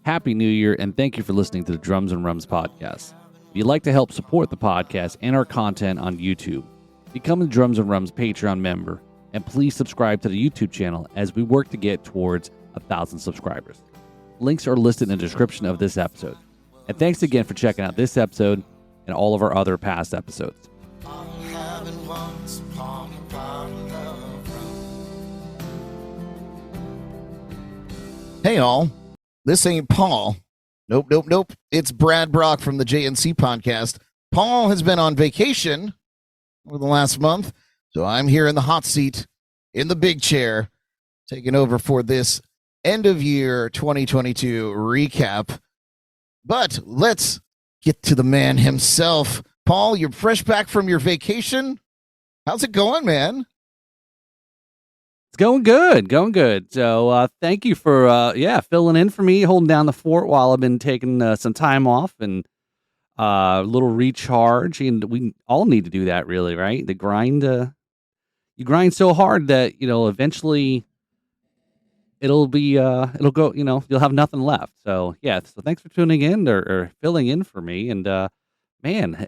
Happy New Year, and thank you for listening to the Drums and Rums podcast. If you'd like to help support the podcast and our content on YouTube, become a Drums and Rums Patreon member, and please subscribe to the YouTube channel as we work to get towards 1,000 subscribers. Links are listed in the description of this episode. And thanks again for checking out this episode and all of our other past episodes. Hey all, this ain't Paul. Nope. It's Brad Brock from the JNC podcast. Paul has been on vacation over the last month, so I'm here in the hot seat, in the big chair, taking over for this end of year 2022 recap. But let's get to the man himself. Paul, you're fresh back from your vacation. How's it going, man? It's going good. So thank you for filling in for me, holding down the fort while I've been taking some time off and a little recharge. And we all need to do that, really, right? The grind, you grind so hard that eventually it'll go. You'll have nothing left. So yeah. So thanks for tuning in or filling in for me. And man,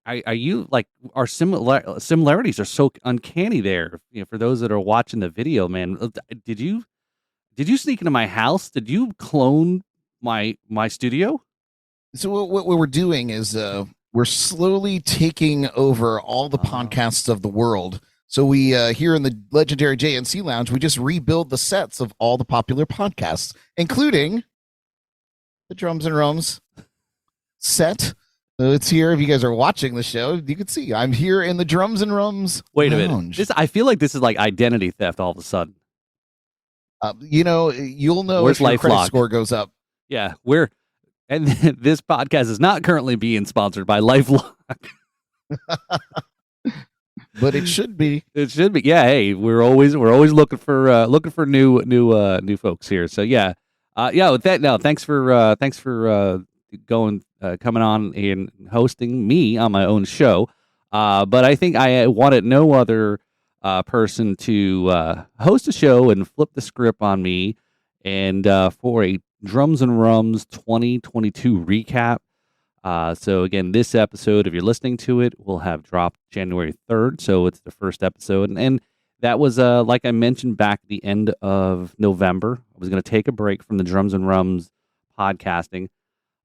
are you like our similarities are so uncanny there. For those that are watching the video, man, did you sneak into my house? Did you clone my studio? So what we're doing is we're slowly taking over all the podcasts of the world. So we here in the legendary JNC Lounge, we just rebuild the sets of all the popular podcasts, including the Drums and Rums set. It's here. If you guys are watching the show, you can see I'm here in the Drums and Rums Wait a Lounge. minute. I feel like this is like identity theft all of a sudden. You'll know Where's if your credit LifeLock? score goes up. Yeah, and this podcast is not currently being sponsored by LifeLock. But it should be. It should be. Yeah. Hey, we're always looking for new folks here. So yeah. With that, no, thanks for coming on and hosting me on my own show. But I think I wanted no other person to host a show and flip the script on me and for a Drums and Rums 2022 recap. So again, this episode, if you're listening to it, will have dropped January 3rd. So it's the first episode. And that was, like I mentioned back at the end of November, I was going to take a break from the Drums and Rums podcasting.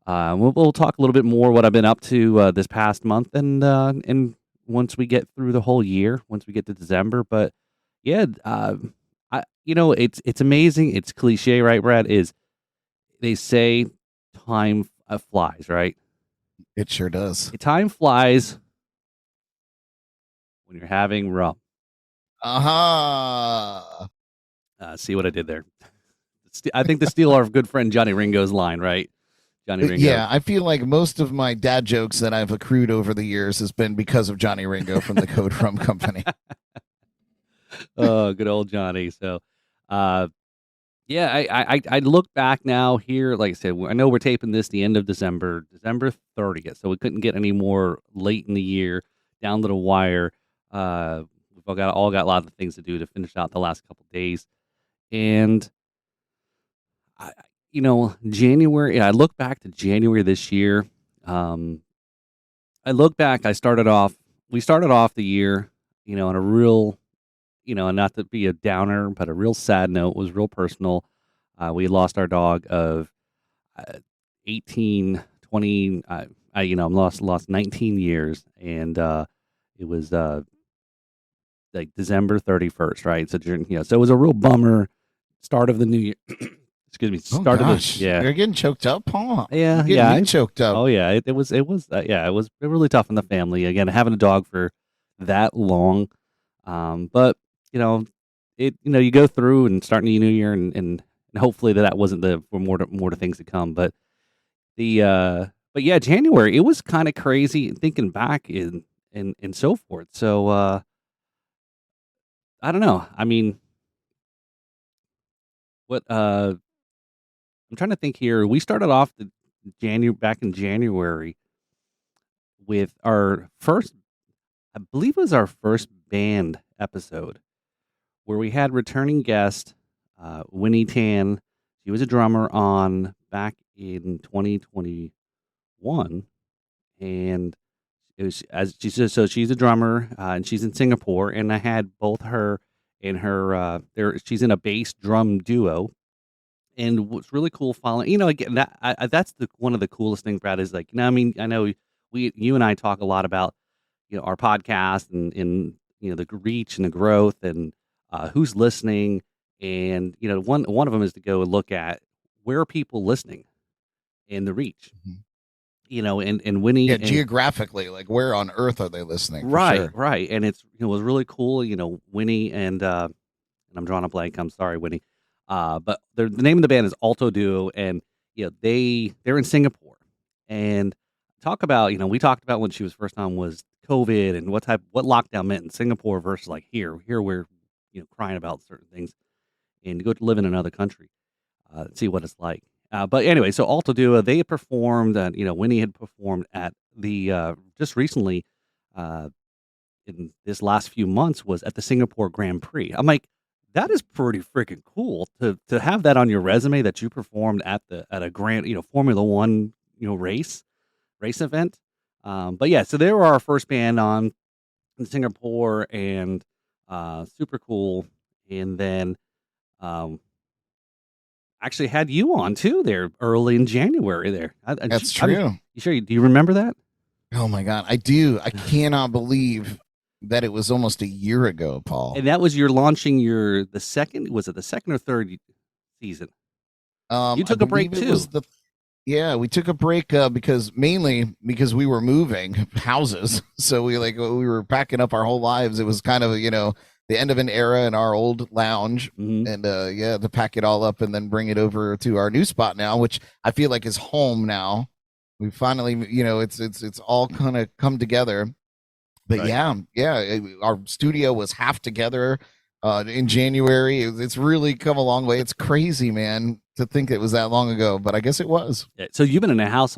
We'll talk a little bit more what I've been up to this past month, and once we get through the whole year, once we get to December. But yeah, it's amazing. It's cliche, right, Brad? They say time flies, right? It sure does. Time flies when you're having rum. See what I did there? I think to steal our good friend Johnny Ringo's line, right? Johnny Ringo. Yeah, I feel like most of my dad jokes that I've accrued over the years has been because of Johnny Ringo from the Code Rum Company. Oh, good old Johnny. So, I look back now here. Like I said, I know we're taping this the end of December 30th, so we couldn't get any more late in the year, down to the wire. We've all got lots of things to do to finish out the last couple of days, and January. I look back to January this year. We started off the year, on a real, and not to be a downer, but a real sad note. It was real personal. We lost our dog of 18, 20, lost 19 years. And it was like December 31st, right? So, so it was a real bummer start of the new year. Excuse me. You're getting choked up, Paul. Yeah, choked up. Oh yeah, it was really tough on the family. Again, having a dog for that long, but you go through and starting the new year, and hopefully that wasn't for more to things to come. But January, it was kind of crazy thinking back and so forth. So I don't know. I mean, what I'm trying to think here. We started off back in January with our first, I believe it was our first band episode, where we had returning guest Winnie Tan. She was a drummer on back in 2021, and it was as she says. So she's a drummer, and she's in Singapore. And I had both her and her. She's in a bass drum duo. And what's really cool following, again, that's one of the coolest things, Brad, is like, I mean, I know you and I talk a lot about, our podcast and the reach and the growth and who's listening. And, one of them is to go and look at where are people listening and the reach, Mhm. And Winnie. Yeah, geographically, like where on earth are they listening? For Right, sure. right. And it was really cool, Winnie and I'm drawing a blank. I'm sorry, Winnie. But the name of the band is Alto Duo, and they're in Singapore. And talk about we talked about when she was first on was COVID and what lockdown meant in Singapore versus like here. Here we're crying about certain things, and to go to live in another country, see what it's like. But anyway, so Alto Duo, they had performed. Winnie had performed at the just recently. In this last few months was at the Singapore Grand Prix. I'm like, that is pretty freaking cool to have that on your resume that you performed at a grand, Formula One, race event. But yeah, so they were our first band on in Singapore, and super cool. And then actually had you on too there early in January there. That's true. You sure? Do you remember that? Oh my God, I do. I cannot believe that it was almost a year ago, Paul. And that was launching the second, was it the second or third season? You took a break too. We took a break because we were moving houses. So we were packing up our whole lives. It was kind of, the end of an era in our old lounge. Mhm. And to pack it all up and then bring it over to our new spot now, which I feel like is home now. We finally, it's all kind of come together. But Right. our studio was half together in January. It's really come a long way. It's crazy, man, to think it was that long ago, but I guess it was. Yeah, so you've been in a house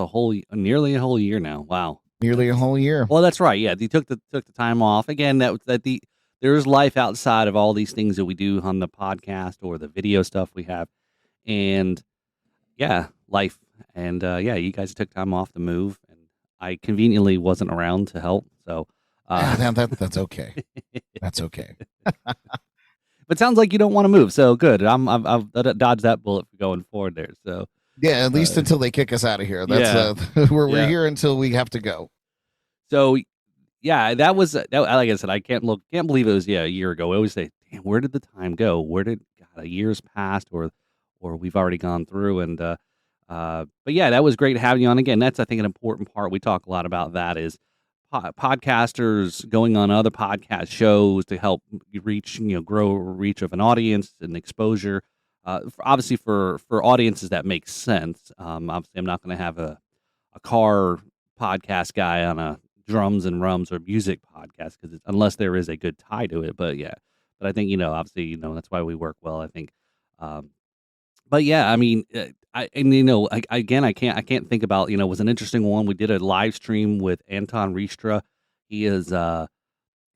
nearly a whole year now. Wow. Nearly a whole year. Well, that's right. Yeah, you took the time off again. There's life outside of all these things that we do on the podcast or the video stuff we have, and life. And you guys took time off to move, and I conveniently wasn't around to help. So that's okay. That's okay. But it sounds like you don't want to move, so good. I've dodged that bullet going forward there. So yeah, at least until they kick us out of here. That's we're here until we have to go. So yeah, that was like I said, I can't believe it was a year ago. I always say, damn, where did the time go? A year's passed, or we've already gone through. And but yeah, that was great having you on again. That's I think an important part. We talk a lot about that is podcasters going on other podcast shows to help reach, grow reach of an audience and exposure. Obviously, for audiences that makes sense. Obviously, I'm not going to have a car podcast guy on a drums and rums or music podcast unless there is a good tie to it. But I think obviously that's why we work well. I think. But yeah, I mean, I can't think about it was an interesting one. We did a live stream with Anton Riestra. He is I'm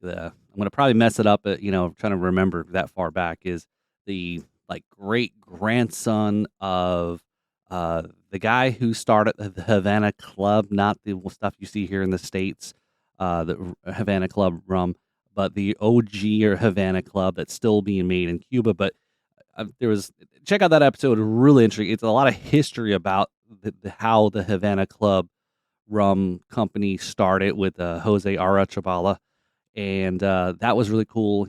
going to probably mess it up, but trying to remember that far back is the great grandson of the guy who started the Havana Club, not the stuff you see here in the States, the Havana Club rum, but the OG or Havana Club that's still being made in Cuba. But check out that episode. Really interesting. It's a lot of history about how the Havana Club rum company started with Jose Arachabala, and that was really cool.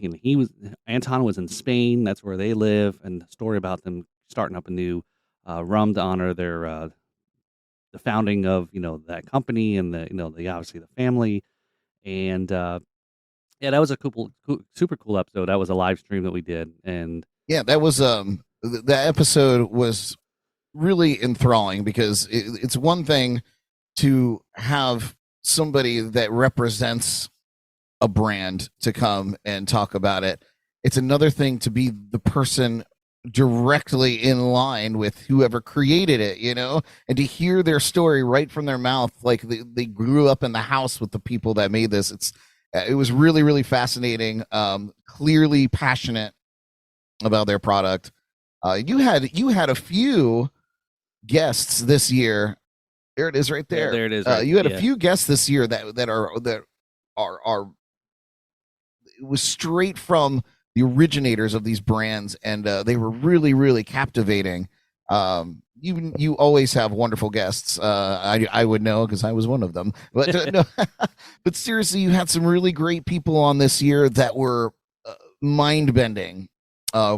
Anton was in Spain. That's where they live, and the story about them starting up a new rum to honor their the founding of that company and the obviously the family. And that was a super cool episode. That was a live stream that we did. And yeah, that was the episode was really enthralling because it's one thing to have somebody that represents a brand to come and talk about it. It's another thing to be the person directly in line with whoever created it, and to hear their story right from their mouth, like they grew up in the house with the people that made this. It was really, really fascinating. Clearly passionate about their product. You had a few guests this year. There it is, right there. There it is. Right, you had yeah. a few guests this year that are it was straight from the originators of these brands, and they were really, really captivating. You always have wonderful guests. I would know because I was one of them. But no, but seriously, you had some really great people on this year that were mind bending.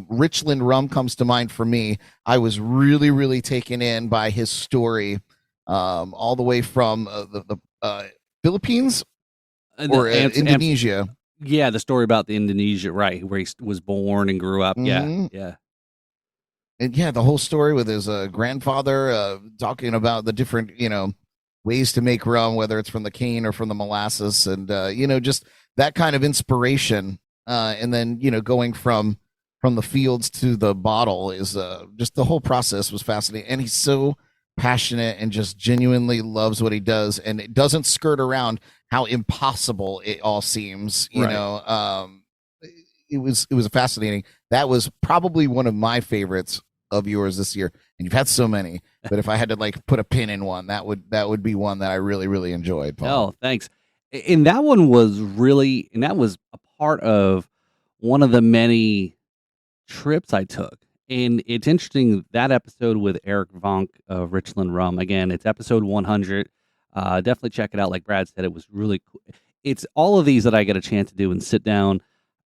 Richland Rum comes to mind for me. I was really, really taken in by his story, all the way from the Philippines or Indonesia. Yeah, the story about the Indonesia, right, where he was born and grew up. Mhm. Yeah. And yeah, the whole story with his grandfather talking about the different, ways to make rum, whether it's from the cane or from the molasses, and just that kind of inspiration. And then going from the fields to the bottle is just the whole process was fascinating. And he's so passionate and just genuinely loves what he does, and it doesn't skirt around how impossible it all seems. Right. It was fascinating. That was probably one of my favorites of yours this year, and you've had so many. But if I had to put a pin in one, that would be one that I really, really enjoyed, Paul. Oh, thanks. And that one was that was a part of one of the many trips I took. And it's interesting, that episode with Eric Vonk of Richland Rum. Again, it's episode 100. Definitely check it out. Like Brad said, it was really cool. It's all of these that I get a chance to do and sit down.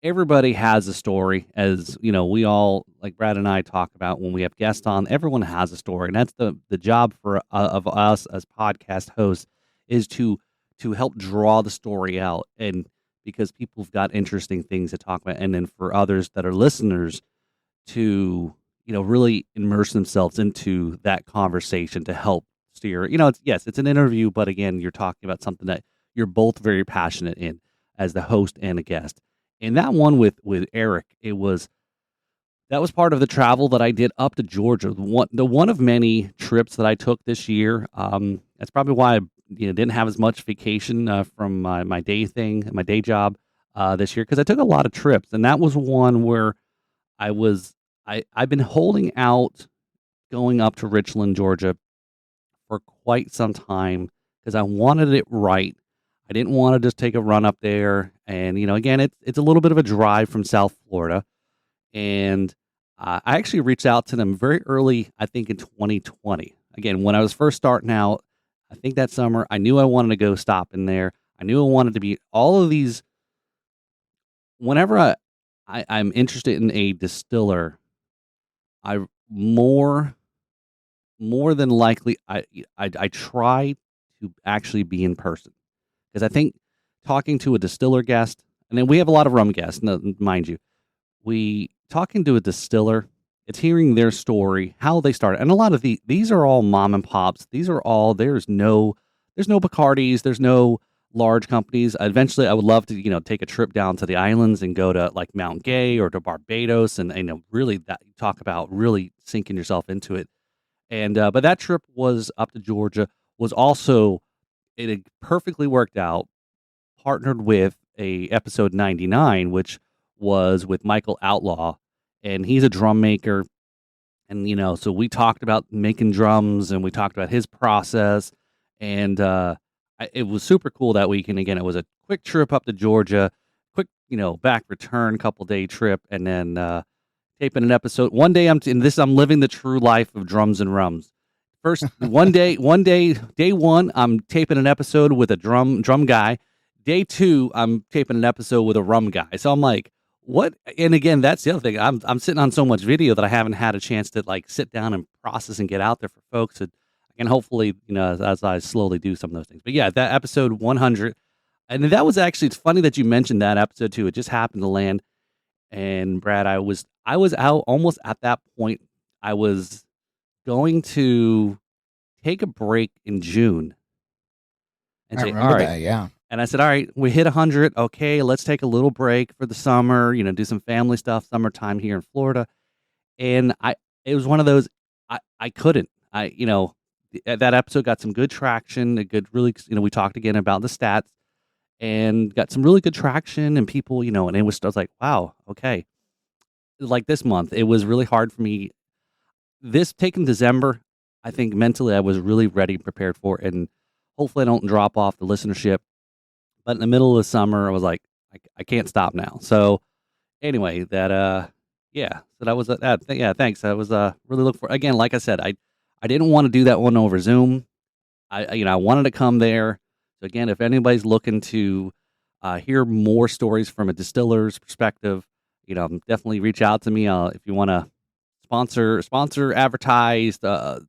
Everybody has a story, as we all, like Brad and I, talk about when we have guests on. Everyone has a story, and that's the job of us as podcast hosts, is to help draw the story out, and because people have got interesting things to talk about, and then for others that are listeners to really immerse themselves into that conversation to help steer. It's an interview, but again, you're talking about something that you're both very passionate in as the host and a guest. And that one with Eric, that was part of the travel that I did up to Georgia. The one of many trips that I took this year. That's probably why I didn't have as much vacation from my day job this year, because I took a lot of trips, and that was one where I've been holding out going up to Richland, Georgia for quite some time because I wanted it right. I didn't want to just take a run up there. And, again, it's a little bit of a drive from South Florida. And I actually reached out to them very early, I think in 2020. Again, when I was first starting out, I think that summer, I knew I wanted to go stop in there. I knew I wanted to be all of these. Whenever I'm interested in a distiller, I more than likely I try to actually be in person, because I think talking to a distiller guest, and then we have a lot of rum guests, mind you, talking to a distiller, it's hearing their story, how they started, and a lot of these are all mom and pops. These are all there's no Bacardis, there's no large companies. Eventually, I would love to take a trip down to the islands and go to like Mount Gay or to Barbados, and really that talk about really sinking yourself into it. And but that trip was up to Georgia, was also, it had perfectly worked out, partnered with a episode 99, which was with Michael Outlaw, and he's a drum maker. And, so we talked about making drums, and we talked about his process, and it was super cool that week. And again, it was a quick trip up to Georgia, quick, back return, couple day trip, and then taping an episode. One day I'm living the true life of drums and rums. First, day one, I'm taping an episode with a drum guy. Day two, I'm taping an episode with a rum guy. So I'm like, what? And again, that's the other thing. I'm sitting on so much video that I haven't had a chance to sit down and process and get out there for folks. And hopefully, as I slowly do some of those things. But yeah, that episode 100, and that was actually, it's funny that you mentioned that episode too. It just happened to land. And Brad, I was out almost at that point. I was going to take a break in June and I say, remember all right. that, yeah. And I said, all right, we hit 100. Okay, let's take a little break for the summer, do some family stuff, summertime here in Florida. And it was one of those, I couldn't. That episode got some good traction, we talked again about the stats and got some really good traction, and people, and I was like, wow, okay. Like this month, it was really hard for me. Taking December, I think mentally I was really ready and prepared for it, and hopefully I don't drop off the listenership. But in the middle of the summer, I was like, I can't stop now. So anyway, yeah, so that was yeah, thanks. I was really looking for, again, like I said, I didn't want to do that one over Zoom. I wanted to come there. So again, if anybody's looking to hear more stories from a distiller's perspective, definitely reach out to me. If you want to sponsor, advertise, uh,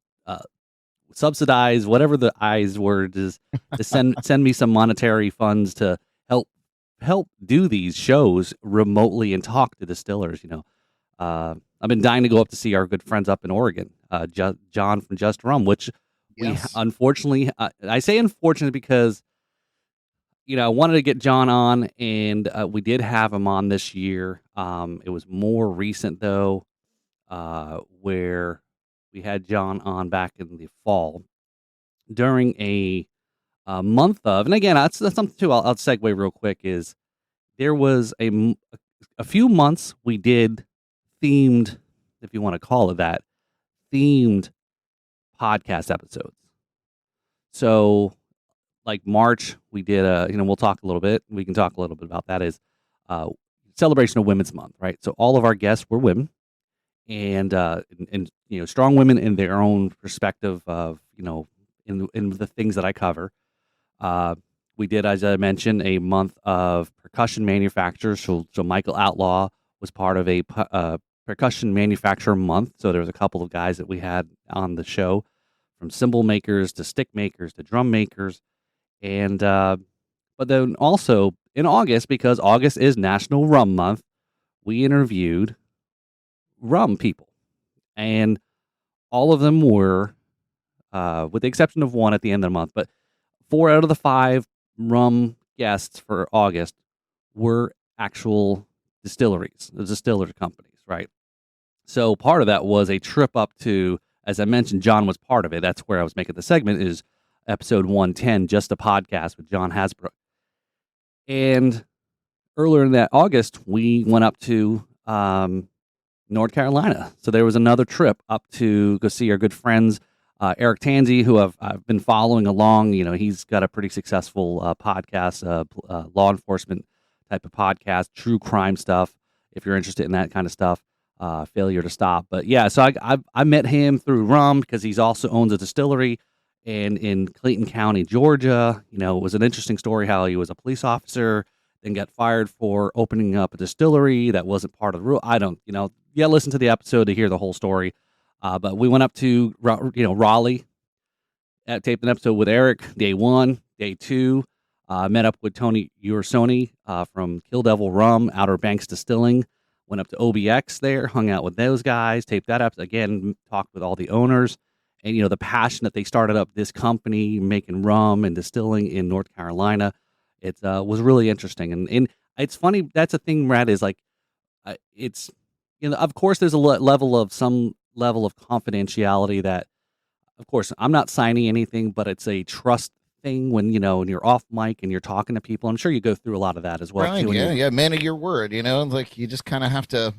subsidize, whatever the I's word is, to send me some monetary funds to help do these shows remotely and talk to distillers. I've been dying to go up to see our good friends up in Oregon, John from Just Rum, which we Yes. unfortunately, I say unfortunately because I wanted to get John on, and we did have him on this year. It was more recent though, where we had John on back in the fall during a month of, and again, that's something too. I'll segue real quick. Is there was a few months we did themed, if you want to call it that, themed podcast episodes. So, like March, we did we'll talk a little bit. We can talk a little bit about that. Is celebration of Women's Month, right? So all of our guests were women, and strong women in their own perspective of in the things that I cover. We did, as I mentioned, a month of percussion manufacturers. So Michael Outlaw was part of a percussion manufacturer month. So there was a couple of guys that we had on the show, from cymbal makers to stick makers to drum makers. And but then also in August, because August is National Rum Month, we interviewed rum people. And all of them were, with the exception of one at the end of the month, but 4 out of the 5 rum guests for August were actual distilleries, the distiller companies, right? So part of that was a trip up to, as I mentioned, John was part of it. That's where I was making the segment, is episode 110, just a podcast with John Hasbrook. And earlier in that August, we went up to North Carolina. So there was another trip up to go see our good friends, Eric Tanzi, who I've been following along. He's got a pretty successful podcast, law enforcement type of podcast, true crime stuff. If you're interested in that kind of stuff, Failure to Stop. But yeah, so I met him through rum, because he's also owns a distillery and in Clayton County, Georgia. It was an interesting story how he was a police officer, then got fired for opening up a distillery that wasn't part of the rule. I don't, listen to the episode to hear the whole story. But we went up to Raleigh, taped an episode with Eric. Day 1, day 2, met up with Tony Ursoni from Kill Devil Rum, Outer Banks Distilling. Went up to OBX there, hung out with those guys, taped that up again, talked with all the owners, and the passion that they started up this company making rum and distilling in North Carolina. It was really interesting, and it's funny. That's a thing, Brad, is like it's of course there's a some level of confidentiality that, of course, I'm not signing anything, but it's a trust thing when when you're off mic and you're talking to people. I'm sure you go through a lot of that as well. Right, Too, yeah, man of your word. Like you just kind of have to.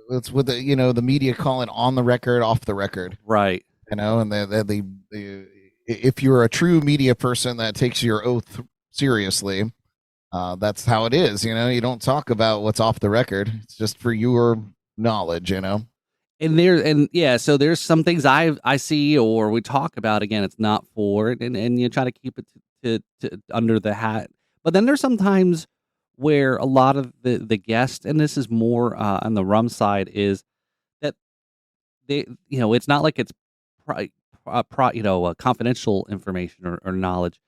It's with the media calling on the record, off the record, right? And if you're a true media person that takes your oath seriously, that's how it is. You don't talk about what's off the record. It's just for your knowledge. So there's some things I see or we talk about. Again, it's not for it, and you try to keep it to under the hat. But then there's sometimes where a lot of the guests, and this is more on the rum side, is that they it's not like it's confidential information or knowledge.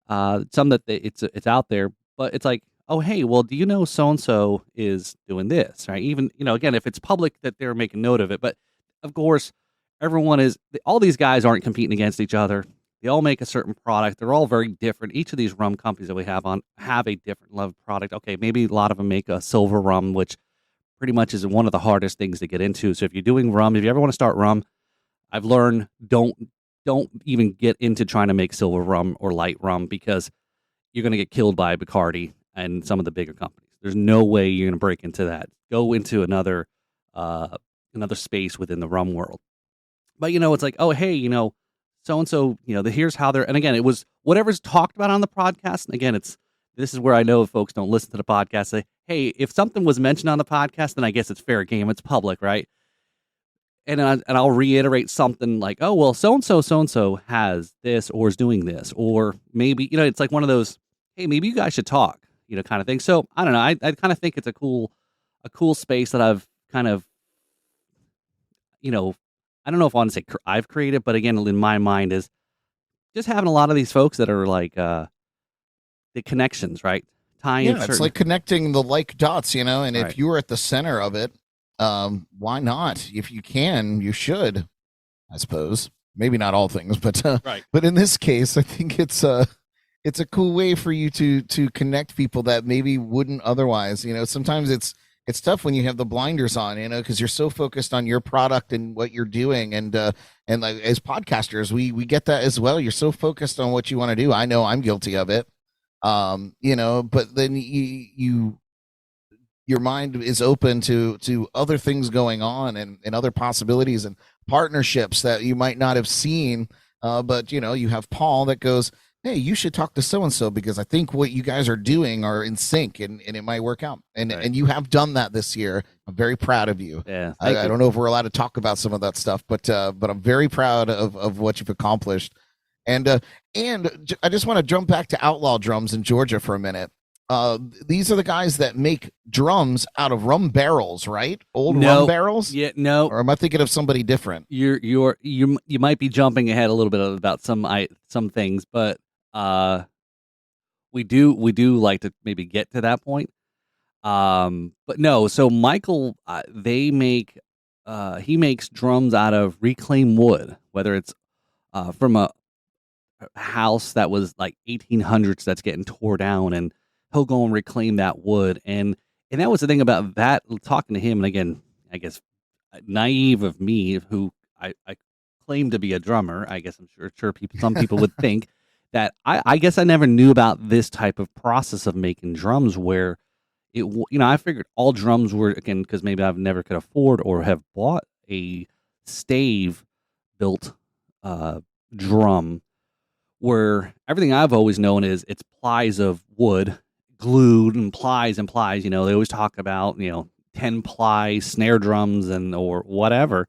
Some that it's out there, but it's like, oh, hey, well, do you know so-and-so is doing this, right? Even, again, if it's public that they're making note of it. But, of course, all these guys aren't competing against each other. They all make a certain product. They're all very different. Each of these rum companies that we have on have a different level of product. Okay, maybe a lot of them make a silver rum, which pretty much is one of the hardest things to get into. So if you're doing rum, if you ever want to start rum, I've learned don't even get into trying to make silver rum or light rum, because you're going to get killed by Bacardi and some of the bigger companies. There's no way you're going to break into that. Go into another space within the rum world. But it's like, oh, hey, so and so, here's how they're. And again, it was whatever's talked about on the podcast. And again, this is where I know folks don't listen to the podcast. Say, hey, if something was mentioned on the podcast, then I guess it's fair game. It's public, right? And I'll reiterate something like, oh, well, so and so has this or is doing this, or maybe it's like one of those, hey, maybe you guys should talk, kind of thing. So I don't know. I kind of think it's a cool space that I've kind of, I don't know if I want to say I've created, but again, in my mind is just having a lot of these folks that are like the connections, right? Tying Yeah, it's like connecting the like dots, and Right. if you're at the center of it, why not? If you can, you should, I suppose. Maybe not all things, but Right. but in this case, I think it's a cool way for you to connect people that maybe wouldn't otherwise. Sometimes it's tough when you have the blinders on, because you're so focused on your product and what you're doing, and like as podcasters, we get that as well. You're so focused on what you want to do. I know I'm guilty of it. But then your mind is open to other things going on, and other possibilities and partnerships that you might not have seen. But you have Paul that goes, hey, you should talk to so and so because I think what you guys are doing are in sync, and it might work out. And Right. and you have done that this year. I'm very proud of you. Yeah. I don't know if we're allowed to talk about some of that stuff, but I'm very proud of what you've accomplished. And I just want to jump back to Outlaw Drums in Georgia for a minute. These are the guys that make drums out of rum barrels, right? Old rum barrels. Yeah, no. Or am I thinking of somebody different? You might be jumping ahead a little bit about some things, but we do like to maybe get to that point. But no. So Michael, they make he makes drums out of reclaimed wood, whether it's from a house that was like 1800s that's getting tore down, and he'll go and reclaim that wood. And that was the thing about that, talking to him. And again, I guess naive of me, who I claim to be a drummer. I guess I'm sure some people would think that I guess I never knew about this type of process of making drums, where I figured all drums were, again, because maybe I've never could afford or have bought a stave built drum, where everything I've always known is it's plies of wood glued and plies and plies. They always talk about 10-ply snare drums or whatever,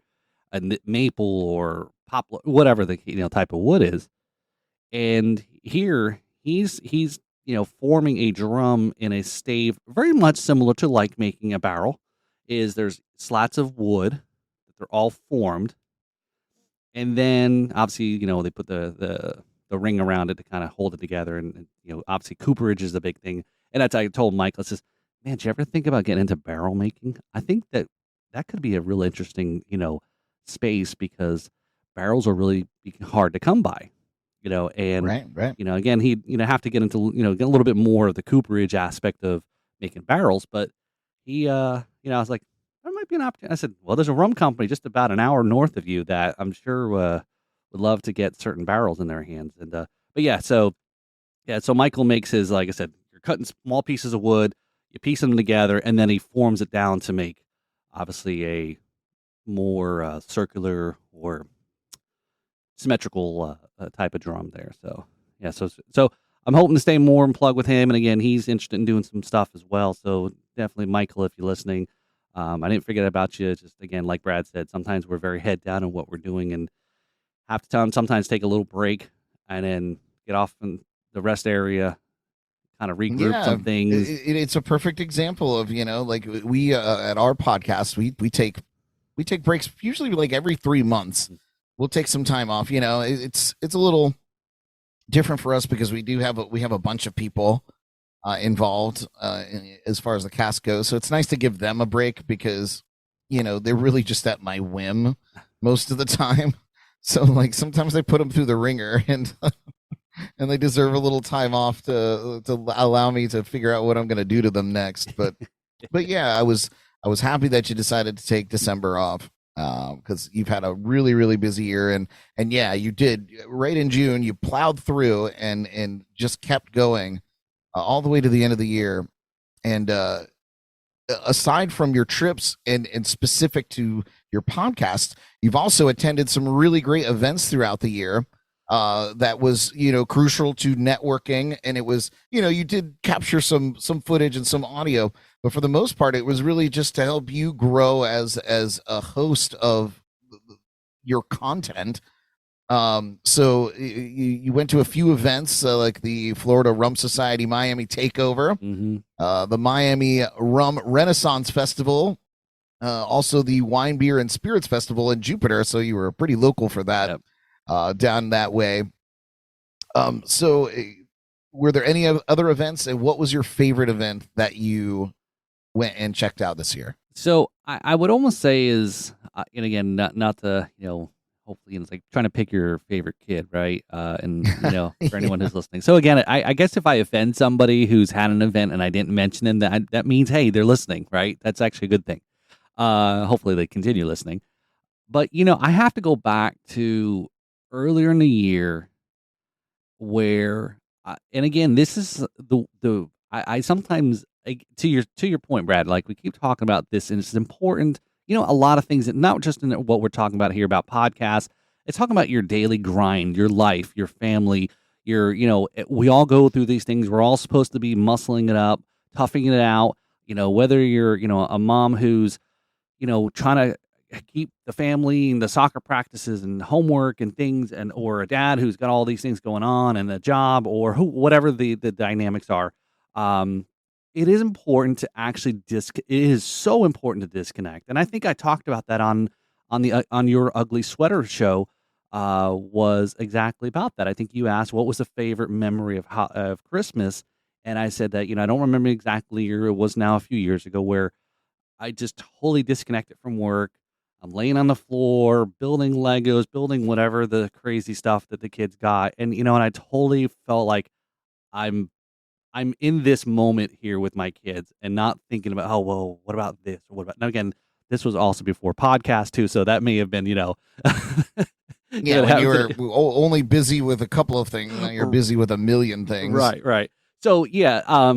a maple or poplar, whatever the type of wood is. And here he's forming a drum in a stave, very much similar to like making a barrel. There's slats of wood, they're all formed, and then obviously they put the ring around it to kind of hold it together. And obviously cooperage is the big thing. And that's, I told Michael, I says, man, did you ever think about getting into barrel making? I think that could be a real interesting, space, because barrels are really hard to come by, and Right. again, he have to get into get a little bit more of the cooperage aspect of making barrels. But he I was like, there might be an opportunity. I said, well, there's a rum company just about an hour north of you that I'm sure would love to get certain barrels in their hands. And but so Michael makes his, like I said, you're cutting small pieces of wood, you piece them together, and then he forms it down to make obviously a more circular or symmetrical type of drum there. So yeah, so I'm hoping to stay more in plug with him. And again, he's interested in doing some stuff as well. So definitely, Michael, if you're listening, I didn't forget about you. Just again, like Brad said, sometimes we're very head down in what we're doing, and have to sometimes take a little break and then get off in the rest area, kind of regroup some things. It's a perfect example of like we at our podcast we take breaks usually like every 3 months. We'll take some time off. It's a little different for us because we have a bunch of people involved as far as the cast goes. So it's nice to give them a break because they're really just at my whim most of the time. So like sometimes I put them through the ringer, and and they deserve a little time off to allow me to figure out what I'm going to do to them next. But yeah, I was happy that you decided to take December off because you've had a really, really busy year, and yeah, you did right in June. You plowed through and just kept going all the way to the end of the year. And aside from your trips and specific to your podcast. You've also attended some really great events throughout the year. That was, crucial to networking, and it was, you did capture some footage and some audio, but for the most part, it was really just to help you grow as a host of your content. So you went to a few events, like the Florida Rum Society Miami Takeover, the Miami Rum Renaissance Festival, also the Wine, Beer, and Spirits Festival in Jupiter. So you were pretty local for that. Yep. Down that way. So were there any other events, and what was your favorite event that you went and checked out this year? So I would almost say is, and again, not to, hopefully it's like trying to pick your favorite kid, right? And, for anyone who's listening. So again, I guess if I offend somebody who's had an event and I didn't mention them, that means, hey, they're listening, right? That's actually a good thing. Hopefully they continue listening. But, I have to go back to earlier in the year where, and again, this is I sometimes, to your point, Brad, like we keep talking about this, and it's important, a lot of things that not just in what we're talking about here about podcasts, it's talking about your daily grind, your life, your family, we all go through these things. We're all supposed to be muscling it up, toughing it out, whether you're, a mom who's, trying to keep the family and the soccer practices and homework and things, or a dad who's got all these things going on and a job, or whatever the dynamics are. It is important to actually it is so important to disconnect. And I think I talked about that on your Ugly Sweater show, was exactly about that. I think you asked what was the favorite memory of Christmas, and I said that, I don't remember exactly year. It was now a few years ago where I just totally disconnected from work. I'm laying on the floor, building Legos, building whatever the crazy stuff that the kids got. And, and I totally felt like I'm in this moment here with my kids and not thinking about, oh, well, what about this? Or what about, now again, this was also before podcast too. So that may have been, yeah, when you were only busy with a couple of things, now you're busy with a million things. Right. So yeah.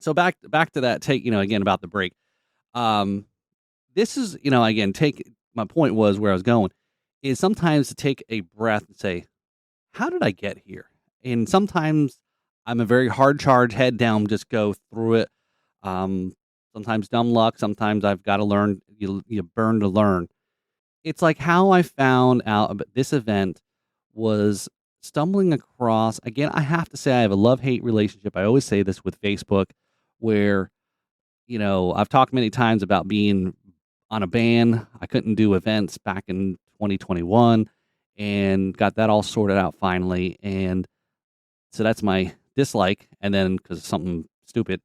So back to that take, again, about the break. This is, again, my point was where I was going is sometimes to take a breath and say, how did I get here? And sometimes I'm a very hard charge, head down, just go through it. Sometimes dumb luck. Sometimes I've got to learn, you burn to learn. It's like how I found out about this event was stumbling across, again, I have to say I have a love-hate relationship. I always say this with Facebook where, I've talked many times about being on a ban. I couldn't do events back in 2021 and got that all sorted out finally. And so that's my dislike. And then because something stupid.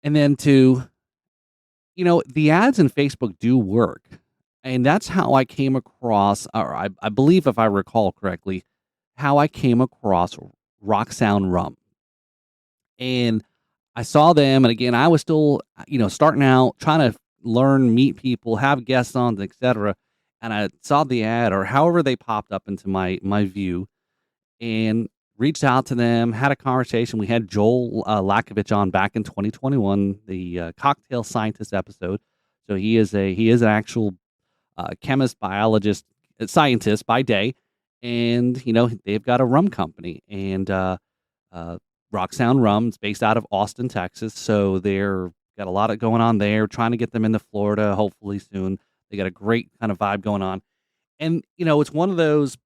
And then the ads in Facebook do work. And that's how I came across, or I believe if I recall correctly, how I came across Rock Sound Rum. And I saw them, and again, I was still, starting out, trying to learn, meet people, have guests on, etc. And I saw the ad, or however they popped up into my view, and reached out to them, had a conversation. We had Joel Lakovich on back in 2021, the cocktail scientist episode. So he is an actual chemist, biologist, scientist by day, and they've got a rum company, and Rock Sound Rum is based out of Austin, Texas. So they're got a lot of going on there, trying to get them into Florida, hopefully soon. They got a great kind of vibe going on. And, it's one of those,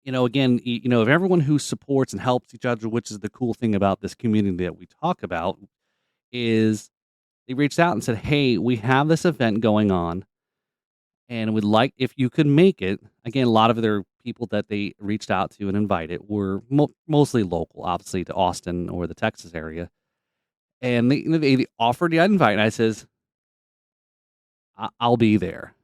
again, of everyone who supports and helps each other, which is the cool thing about this community that we talk about, is they reached out and said, hey, we have this event going on, and we'd like, if you could make it. Again, a lot of their people that they reached out to and invited were mostly local, obviously, to Austin or the Texas area. And they offered the invite, and I says, I'll be there.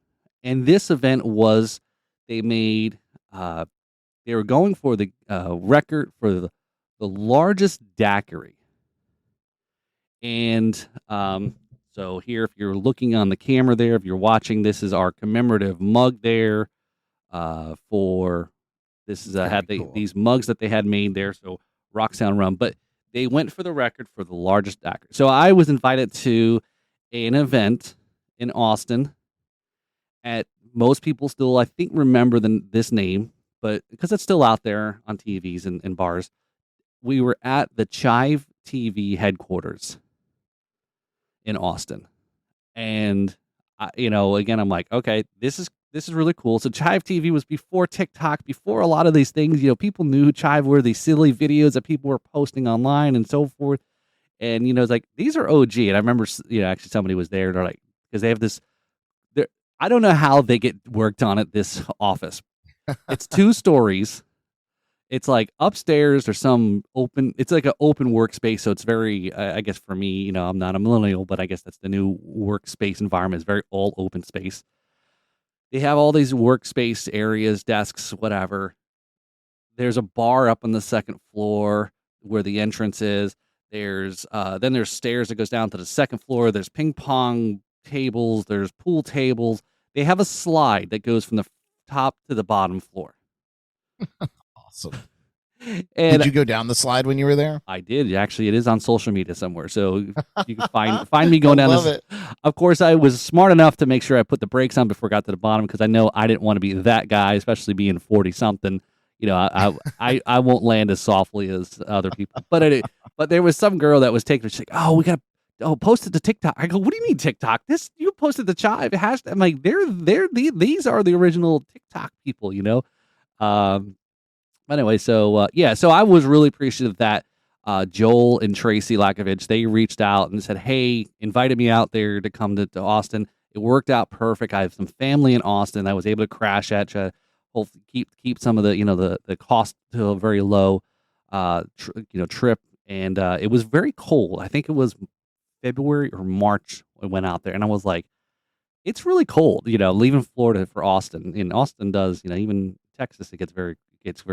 And this event was, they were going for the record for the largest daiquiri. And so here, if you're looking on the camera there, if you're watching, this is our commemorative mug there. These mugs that they had made there. So Rock Sound Rum, but they went for the record for the largest daiquiri. So I was invited to an event in Austin, at most people still, I think, remember this name, but because it's still out there on TVs and bars. We were at the Chive TV headquarters in Austin, and again, I'm like, okay, this is really cool. So Chive TV was before TikTok, before a lot of these things. People knew who Chive were, these silly videos that people were posting online and so forth. And it's like these are OG. And I remember, actually somebody was there. They're like, because they have this. I don't know how they get worked on at this office. It's 2 stories. It's like upstairs there's some open. It's like an open workspace, so it's very. I guess for me, I'm not a millennial, but I guess that's the new workspace environment. It's very all open space. They have all these workspace areas, desks, whatever. There's a bar up on the second floor where the entrance is. There's then there's stairs that goes down to the second floor. There's ping pong tables. There's pool tables. They have a slide that goes from the top to the bottom floor. Awesome. And did you go down the slide when you were there? I did. Actually, it is on social media somewhere, so you can find me going down. Love it. Of course, I was smart enough to make sure I put the brakes on before I got to the bottom because I know I didn't want to be that guy, especially being 40 something. I won't land as softly as other people. But there was some girl that was taking. She's like, "Oh, we got post it to TikTok." I go, "What do you mean TikTok? You posted the Chive hashtag." I'm like, these are the original TikTok people, Anyway, so so I was really appreciative that Joel and Tracy Lakovich, they reached out and said, "Hey," invited me out there to come to Austin. It worked out perfect. I have some family in Austin. I was able to crash at you. Hopefully keep some of the the cost to a very low trip. And it was very cold. I think it was February or March I went out there, and I was like, it's really cold. Leaving Florida for Austin. And Austin does, even Texas, it gets very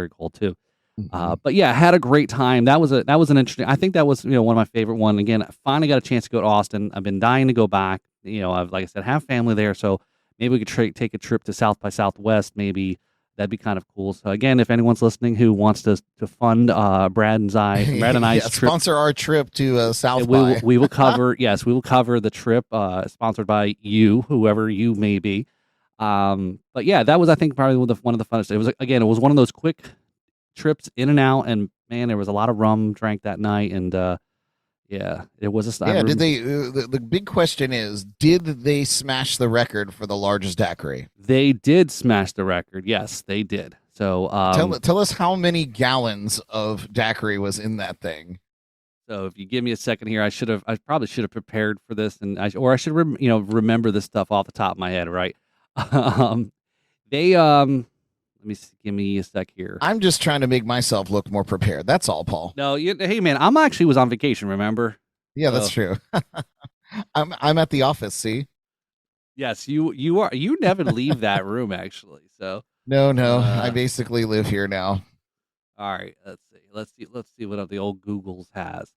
cold too. Mm-hmm. But yeah, I had a great time. That was an interesting. I think that was one of my favorite one. Again, I finally got a chance to go to Austin. I've been dying to go back. I've, like I said, have family there, so maybe we could take a trip to South by Southwest. Maybe that'd be kind of cool. So again, if anyone's listening who wants to fund Brad and I's trip, sponsor our trip to South by. We will cover. Yes, we will cover the trip. Sponsored by you, whoever you may be. But yeah, that was, I think, probably one of the funnest. It was one of those quick trips in and out, and man, there was a lot of rum drank that night, and it was a. Yeah, did they? The big question is, did they smash the record for the largest daiquiri? They did smash the record. Yes, they did. So tell us how many gallons of daiquiri was in that thing. So if you give me a second here, I probably should have prepared for this, and I should remember this stuff off the top of my head, right? Let me see, give me a sec here. I'm just trying to make myself look more prepared. That's all, Paul. No, hey man, I'm actually was on vacation. Remember? Yeah, that's true. I'm at the office. See? Yes, you are. You never leave that room, actually. So no, I basically live here now. All right, let's see what the old Google's has.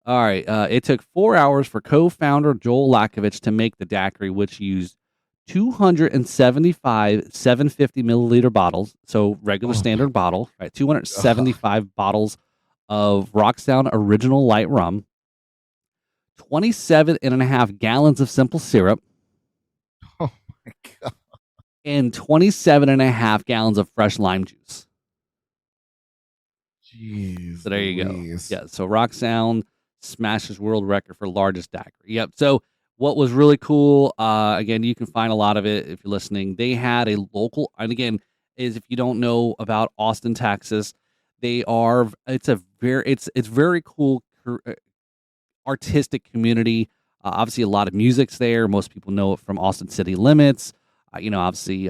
All right, it took 4 hours for co-founder Joel Lakovich to make the daiquiri, which used 275 750 milliliter bottles, so regular standard bottle, right? 275 bottles of Rocksound Original Light Rum, 27.5 gallons of simple syrup. Oh my God. And 27.5 gallons of fresh lime juice. Jeez. So there you go. Yeah, so Rocksound smashes world record for largest daiquiri. Yep. So what was really cool, again, you can find a lot of it if you're listening. They had a local, and again, if you don't know about Austin, Texas, it's very cool artistic community. Obviously, a lot of music's there. Most people know it from Austin City Limits. Obviously,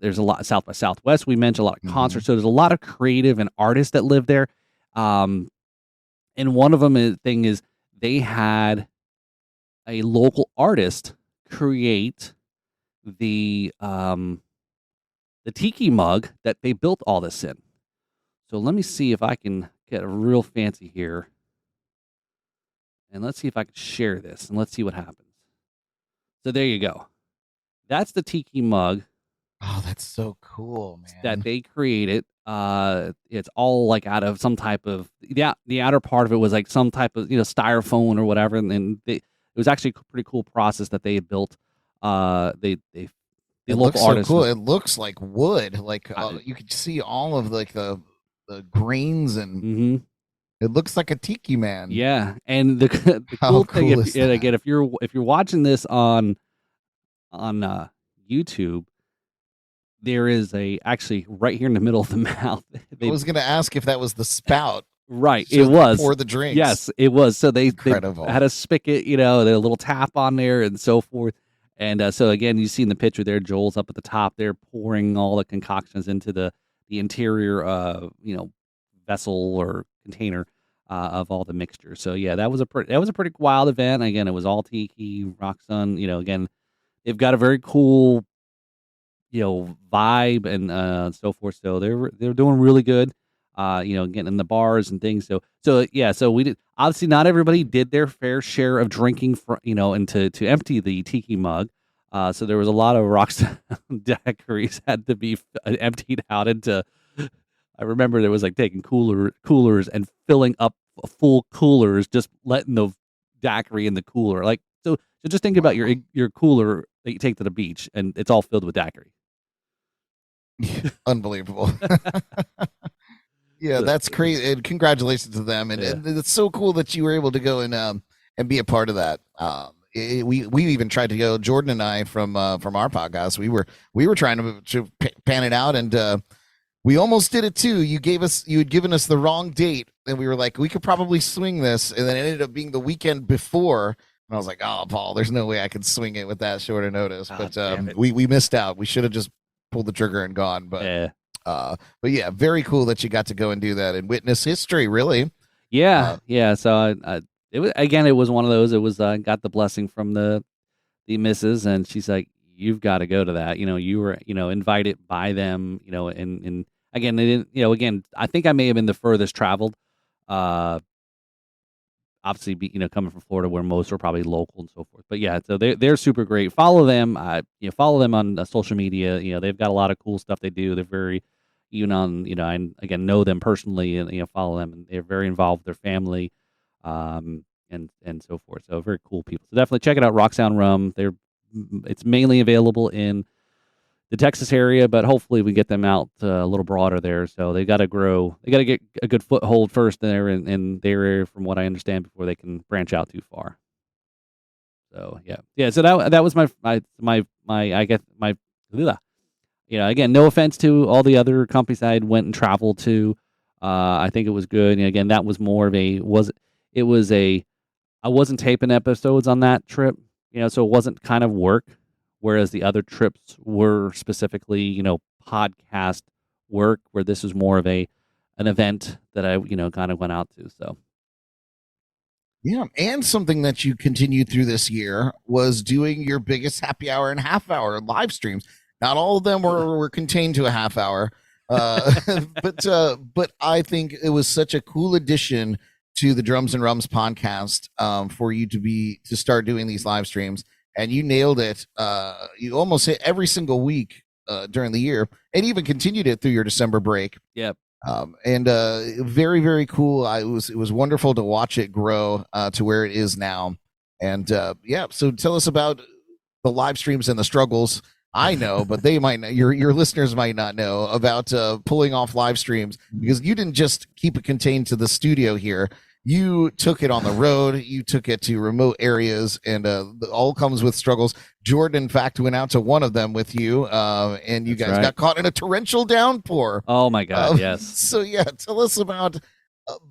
there's a lot South by Southwest. We mentioned a lot of concerts, so there's a lot of creative and artists that live there. And one of them is they had a local artist create the tiki mug that they built all this in. So let me see if I can get a real fancy here. And let's see if I can share this, and let's see what happens. So there you go. That's the tiki mug. Oh, that's so cool, man. That they created. It's all like out of some type of the outer part of it was like some type of styrofoam or whatever, and it was actually a pretty cool process that they had built. They It local looks so artist cool. was It looks like wood. Like uh, you could see all of like the grains, and mhm. it looks like a tiki man. Yeah, and the the How cool thing, cool if is and that? again, if you're watching this on YouTube, there is actually right here in the middle of the mouth. I They was gonna ask if that was the spout Right, it so they was. pour the drinks. Yes, it was. So they Incredible. had a spigot, a little tap on there and so forth. And so again, you see in the picture there, Joel's up at the top there pouring all the concoctions into the interior, vessel or container of all the mixture. So yeah, that was a pretty wild event. Again, it was all tiki, rock sun. Again, they've got a very cool vibe and so forth. So they're doing really good. Getting in the bars and things. So yeah, so we did. Obviously, not everybody did their fair share of drinking and to empty the tiki mug. So there was a lot of rocks daiquiris had to be emptied out into. I remember there was like taking coolers and filling up full coolers, just letting the daiquiri in the cooler. So just think about Wow. your cooler that you take to the beach, and it's all filled with daiquiri. Unbelievable. Yeah, So, that's crazy. And congratulations to them. And, yeah. and it's so cool that you were able to go and be a part of that. We even tried to go. Jordan and I from our podcast. We were trying to pan it out, and we almost did it too. You had given us the wrong date, and we were like, we could probably swing this, and then it ended up being the weekend before. And I was like, oh, Paul, there's no way I could swing it with that shorter notice. Ah, But damn it. we missed out. We should have just pulled the trigger and gone. Yeah. But yeah, very cool that you got to go and do that and witness history. Really, Yeah, uh, yeah. So it was one of those. It was got the blessing from the missus, and she's like, "You've got to go to that." You were invited by them. And again, they didn't. Again, I think I may have been the furthest traveled. Uh, Obviously, coming from Florida, where most are probably local and so forth. But yeah, so they're super great. Follow them. Follow them on social media. They've got a lot of cool stuff they do. They're very even on. I again know them personally, and follow them, and they're very involved with their family, and so forth. So very cool people. So definitely check it out. Rock Sound Rum. It's mainly available in the Texas area, but hopefully we get them out a little broader there. So they got to grow. They got to get a good foothold first there in their area, from what I understand, before they can branch out too far. So yeah. So that was my I guess my, ugh. Again, no offense to all the other companies I had went and traveled to. I think it was good. And again, that was more of I wasn't taping episodes on that trip, so it wasn't kind of work, whereas the other trips were specifically, podcast work, where this was more of an event that I, kind of went out to. So yeah. And something that you continued through this year was doing your biggest happy hour and half hour live streams. Not all of them were contained to a half hour, uh, but I think it was such a cool addition to the Drums and Rums podcast, for you to start doing these live streams, and you nailed it. You almost hit every single week during the year, and even continued it through your December break. yeah, And very very cool. It was wonderful to watch it grow to where it is now. And yeah, so tell us about the live streams and the struggles. I know, but they might not, your listeners might not know about pulling off live streams, because you didn't just keep it contained to the studio here. You took it on the road. You took it to remote areas, and all comes with struggles. Jordan, in fact, went out to one of them with you, and you That's guys right. got caught in a torrential downpour. Oh my God, yes. So yeah, tell us about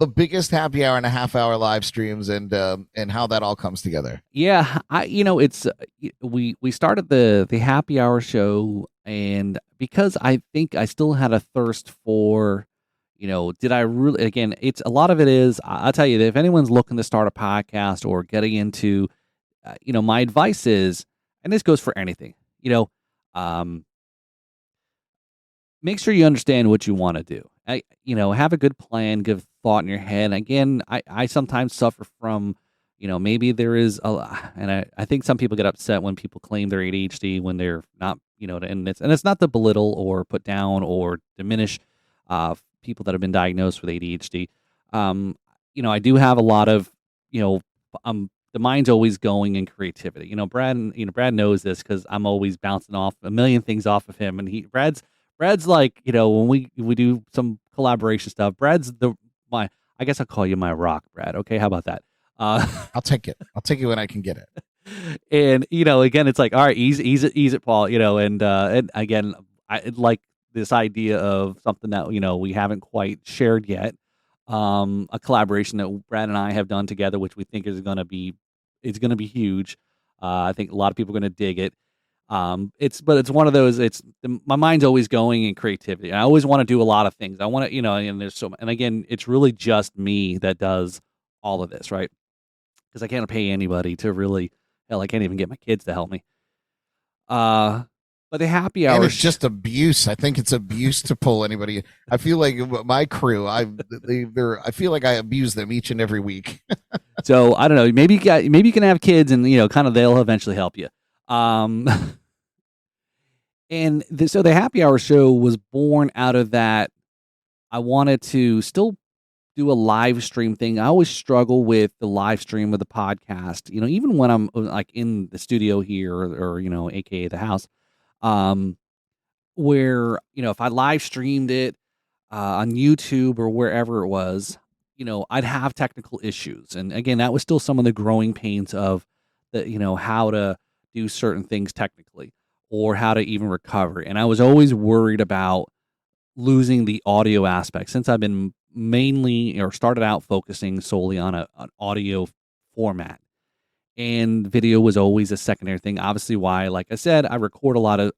the biggest happy hour and a half hour live streams, and how that all comes together. Yeah, it's we started the happy hour show, and because I think I still had a thirst for, did I really, again, it's a lot of it is, I'll tell you that if anyone's looking to start a podcast or getting into, my advice is, and this goes for anything, um, make sure you understand what you want to do. Have a good plan, give thought in your head. Again, I sometimes suffer from, maybe there is and I think some people get upset when people claim their ADHD when they're not, and it's not to belittle or put down or diminish people that have been diagnosed with ADHD. I do have a lot of, I'm the mind's always going in creativity. Brad knows this because I'm always bouncing off a million things off of him, and Brad's like, when we do some collaboration stuff, Brad's my I guess I'll call you my rock, Brad. Okay, how about that? I'll take it. I'll take it when I can get it. And again, it's like, all right, ease it, Paul. And again, I like this idea of something that we haven't quite shared yet. A collaboration that Brad and I have done together, which we think is going to be huge. I think a lot of people are going to dig it. It's one of those. My mind's always going in creativity. I always want to do a lot of things. I want to, and again, it's really just me that does all of this, right? Because I can't pay anybody to really. Hell, I can't even get my kids to help me. But the happy hour, and it's just abuse. I think it's abuse to pull anybody. I feel like my crew. I feel like I abuse them each and every week. So I don't know. Maybe you can have kids, and kind of they'll eventually help you. And so the happy hour show was born out of that. I wanted to still do a live stream thing. I always struggle with the live stream of the podcast. Even when I'm like in the studio here or AKA the house. Where if I live streamed it on YouTube or wherever it was, I'd have technical issues, and again, that was still some of the growing pains of the how to do certain things technically or how to even recover. And I was always worried about losing the audio aspect since I've been mainly or started out focusing solely on an audio format. And video was always a secondary thing. Obviously, why, like I said, I record a lot of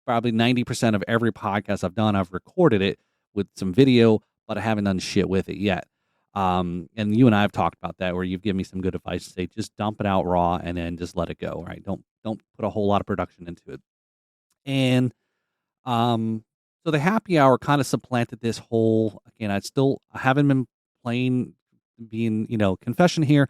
probably 90% of every podcast I've done. I've recorded it with some video, but I haven't done shit with it yet. And you and I have talked about that, where you've given me some good advice to say, just dump it out raw and then just let it go. Right? Don't put a whole lot of production into it. And so the happy hour kind of supplanted this whole. Again, I haven't been playing, being confession here.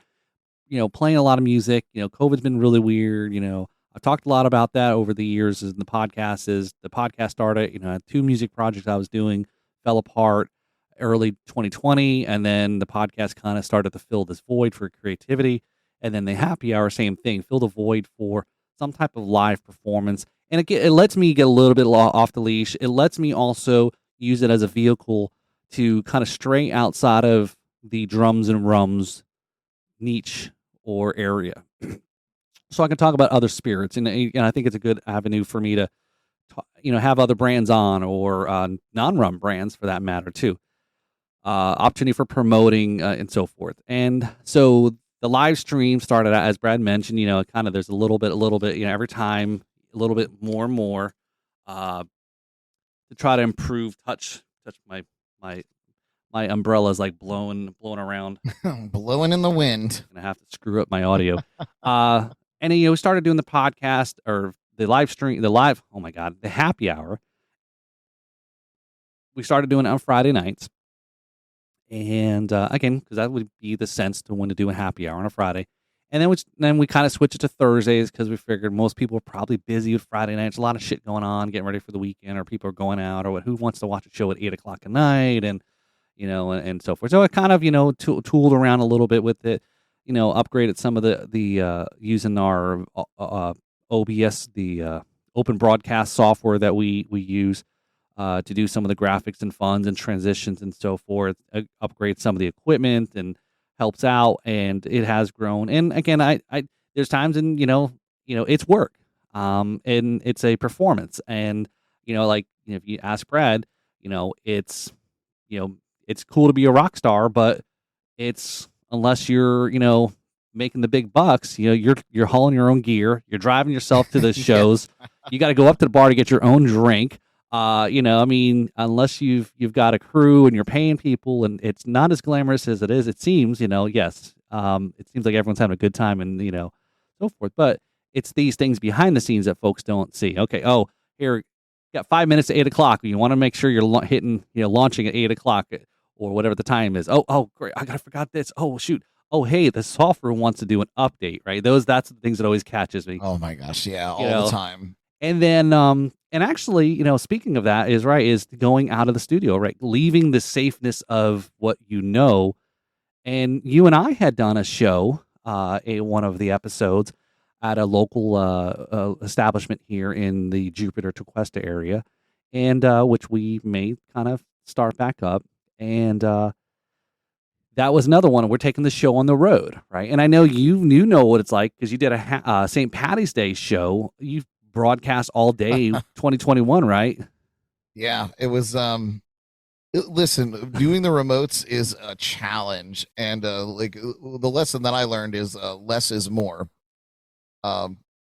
Playing a lot of music. COVID's been really weird. I've talked a lot about that over the years. As the podcast started. I had 2 music projects I was doing, fell apart early 2020, and then the podcast kind of started to fill this void for creativity. And then the happy hour, same thing, fill the void for some type of live performance. And it lets me get a little bit off the leash. It lets me also use it as a vehicle to kind of stray outside of the drums and rums niche or area, so I can talk about other spirits, and I think it's a good avenue for me to, have other brands on, or non-rum brands for that matter too. Opportunity for promoting and so forth. And so the live stream started out, as Brad mentioned, kind of there's a little bit, every time a little bit more and more to try to improve. Touch my umbrella's like blowing around. Blowing in the wind. I'm gonna have to screw up my audio. And then, we started doing the podcast or the live stream, the happy hour. We started doing it on Friday nights. And again, because that would be the sense to want to do a happy hour on a Friday. And then we kind of switched it to Thursdays because we figured most people are probably busy with Friday nights. A lot of shit going on, getting ready for the weekend, or people are going out, or who wants to watch a show at 8:00 at night, and and so forth. So I kind of tooled around a little bit with it, upgraded some of the using our OBS, the open broadcast software that we use to do some of the graphics and funds and transitions and so forth. Upgrade some of the equipment and helps out, and it has grown. And again, I there's times and it's work, and it's a performance. And if you ask Brad, it's it's cool to be a rock star, but it's unless you're making the big bucks, you're hauling your own gear, you're driving yourself to the shows. You got to go up to the bar to get your own drink. Unless you've got a crew and you're paying people, and it's not as glamorous as it seems, yes. It seems like everyone's having a good time and, so forth, but it's these things behind the scenes that folks don't see. Okay. Oh, here, got 5 minutes to 8:00. You want to make sure you're launching at 8:00 or whatever the time is. Oh, great. I forgot this. Oh, shoot. Oh, hey, the software wants to do an update, right? That's the things that always catches me. Oh my gosh. Yeah. All the time. And then, and actually, speaking of that is going out of the studio, right? Leaving the safeness of what and you and I had done a show one of the episodes at a local establishment here in the Jupiter Tequesta area, and which we may kind of start back up. And that was another one. We're taking the show on the road, right? And I know you know what it's like because you did a St. Patty's Day show. You broadcast all day 2021, right? Yeah, it was. Listen, doing the remotes is a challenge, and the lesson that I learned is less is more.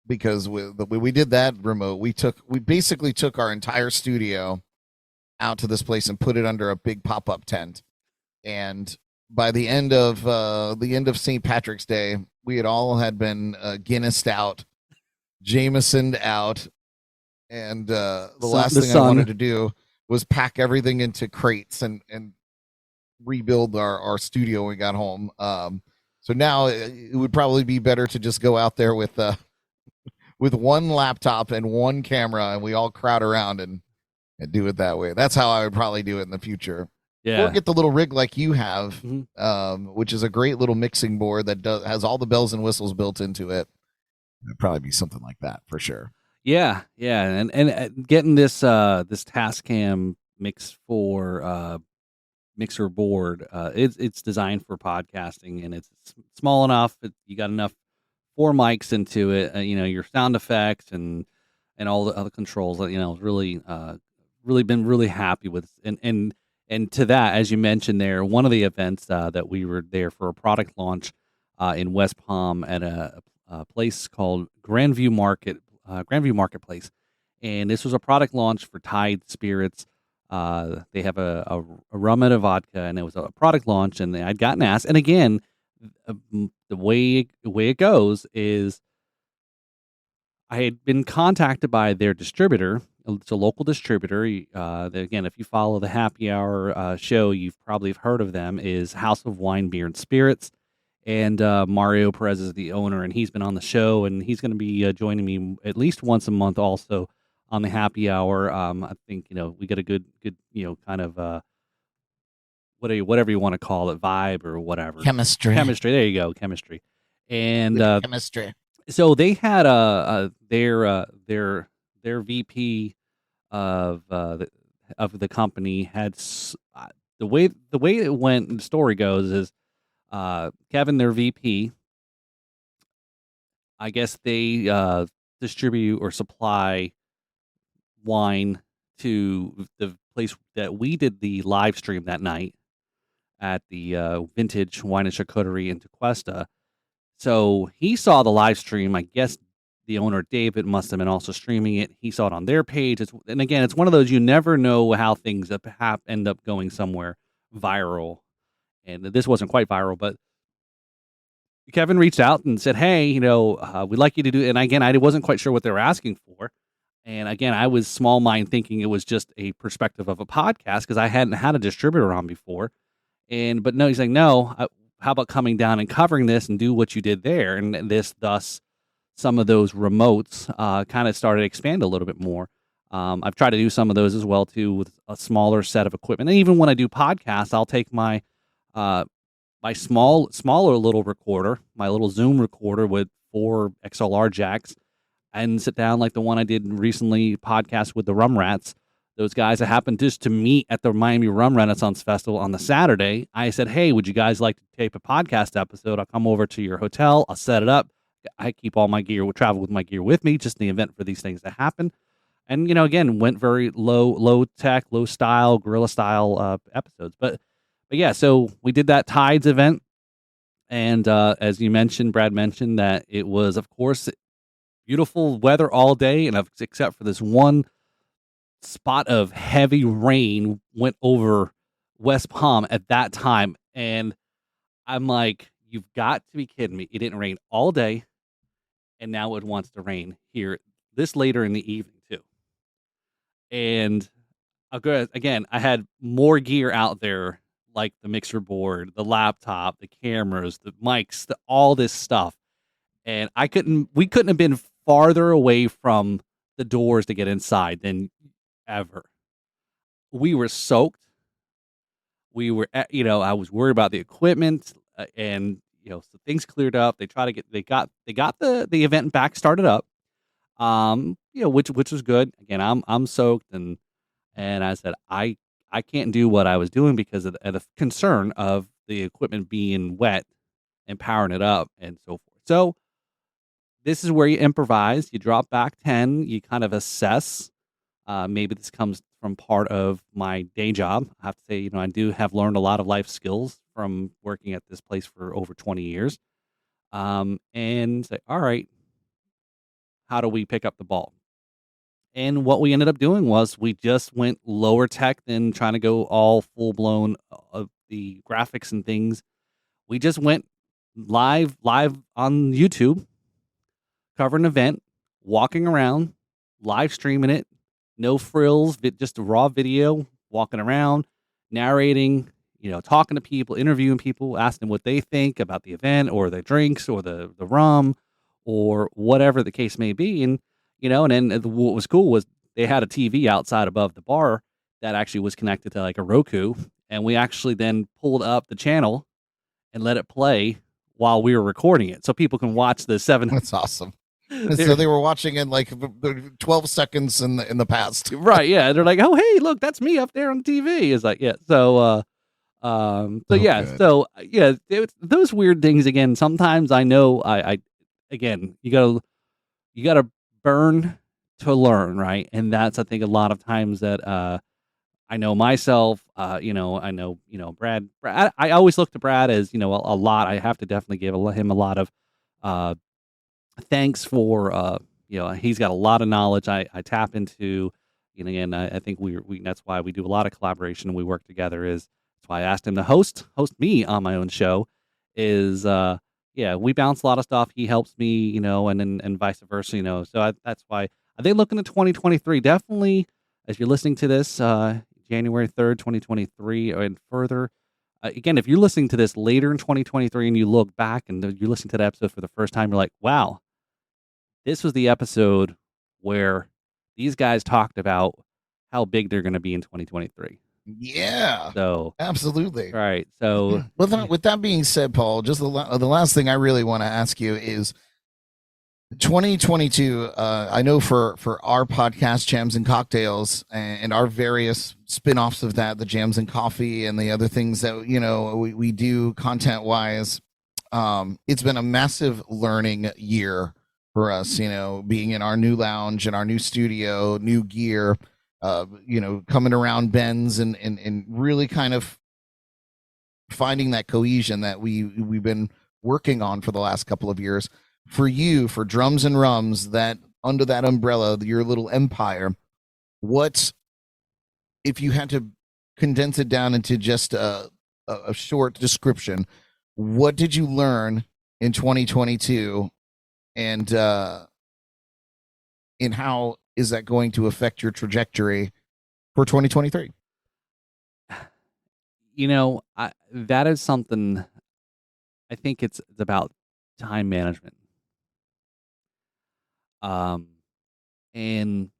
Because when we did that remote, we basically took our entire studio out to this place and put it under a big pop-up tent, and by the end of St. Patrick's Day, we had been Guinnessed out, Jamesoned out, and the last thing I wanted to do was pack everything into crates and rebuild our studio when we got home. So now it would probably be better to just go out there with one laptop and one camera, and we all crowd around and do it that way. That's how I would probably do it in the future. Yeah. Or get the little rig like you have, which is a great little mixing board that has all the bells and whistles built into it. It'd probably be something like that for sure. Yeah, and getting this Tascam mix for mixer board, it's designed for podcasting, and it's small enough. You got enough 4 mics into it. Your sound effects and all the other controls. Really been really happy with, and to that, as you mentioned there, one of the events that we were there for a product launch in West Palm at a place called Grandview Marketplace, and this was a product launch for Tide Spirits. They have a rum and a vodka, and it was a product launch, and I'd gotten asked, and again, the way it goes is I had been contacted by their distributor. It's a local distributor. Again, if you follow the Happy Hour show, you've probably heard of them, is House of Wine, Beer, and Spirits. And Mario Perez is the owner, and he's been on the show, and he's going to be joining me at least once a month also on the Happy Hour. I think, we get a good kind of whatever you want to call it, vibe or whatever. Chemistry. There you go, chemistry. And chemistry. So they had their VP of the company had the way it went. The story goes is Kevin, their VP. I guess they distribute or supply wine to the place that we did the live stream that night at the Vintage Wine and Charcuterie in Tequesta. So he saw the live stream. I guess the owner, David, must have been also streaming it. He saw it on their page. And again, it's one of those, you never know how things end up going somewhere viral. And this wasn't quite viral, but Kevin reached out and said, hey, we'd like you to do it. And again, I wasn't quite sure what they were asking for. And again, I was small mind thinking it was just a perspective of a podcast because I hadn't had a distributor on before. But no, he's like, no, how about coming down and covering this and do what you did there? And thus, some of those remotes kind of started to expand a little bit more. I've tried to do some of those as well, too, with a smaller set of equipment. And even when I do podcasts, I'll take my smaller little recorder, my little Zoom recorder with 4 XLR jacks, and sit down like the one I did recently, podcast with the Rum Rats. Those guys I happened just to meet at the Miami Rum Renaissance Festival on the Saturday. I said, hey, would you guys like to tape a podcast episode? I'll come over to your hotel. I'll set it up. I keep all my gear, travel with my gear with me, just in the event for these things to happen. And, again, went very low tech, low style, guerrilla style episodes. But yeah, so we did that Tides event. And as you mentioned, Brad mentioned that it was, of course, beautiful weather all day. And except for this one spot of heavy rain went over West Palm at that time. And I'm like, you've got to be kidding me. It didn't rain all day. And now it wants to rain here this later in the evening too. And again, I had more gear out there, like the mixer board, the laptop, the cameras, the mics, all this stuff. And we couldn't have been farther away from the doors to get inside than ever. We were soaked. We were, I was worried about the equipment, and so things cleared up. They got the event back started up. Which was good. Again, I'm soaked, and I said I can't do what I was doing because of the concern of the equipment being wet and powering it up and so forth. So this is where you improvise. You drop back 10. You kind of assess. Maybe this comes from part of my day job. I have to say, I do have learned a lot of life skills from working at this place for over 20 years. And say, all right, how do we pick up the ball? And what we ended up doing was we just went lower tech than trying to go all full blown of the graphics and things. We just went live on YouTube, covering an event, walking around, live streaming it, no frills, just a raw video, walking around, narrating, talking to people, interviewing people, asking them what they think about the event or the drinks or the rum or whatever the case may be. And and then what was cool was they had a TV outside above the bar that actually was connected to like a Roku. And we actually then pulled up the channel and let it play while we were recording it. So people can watch the 7. That's awesome. So they were watching in like 12 seconds in the past. Right. Yeah. They're like, oh, hey, look, that's me up there on TV. It's like, yeah. So, those weird things again. Sometimes I know again, you gotta burn to learn, right? And that's, I think, a lot of times that I know myself. I know Brad. I always look to Brad as a lot. I have to definitely give him a lot of thanks for he's got a lot of knowledge. I tap into. And I think we that's why we do a lot of collaboration and we work together. That's why I asked him to host me on my own show. We bounce a lot of stuff. He helps me, and vice versa, So that's why I think looking at 2023, definitely as you're listening to this, January 3rd, 2023, and further. Again, if you're listening to this later in 2023 and you look back and you're listening to the episode for the first time, you're like, wow, this was the episode where these guys talked about how big they're going to be in 2023. Yeah. So absolutely. Right. So with that being said, Paul, just the last thing I really want to ask you is 2022. I know for our podcast, Jams and Cocktails, and our various spin-offs of that, the Jams and Coffee and the other things that, we do content wise. It's been a massive learning year for us, being in our new lounge and our new studio, new gear, coming around bends and really kind of finding that cohesion that we've been working on for the last couple of years. For you, for Drums and Rums, that under that umbrella, your little empire, what if you had to condense it down into just a short description? What did you learn in 2022? And how is that going to affect your trajectory for 2023? That is something. I think it's about time management. And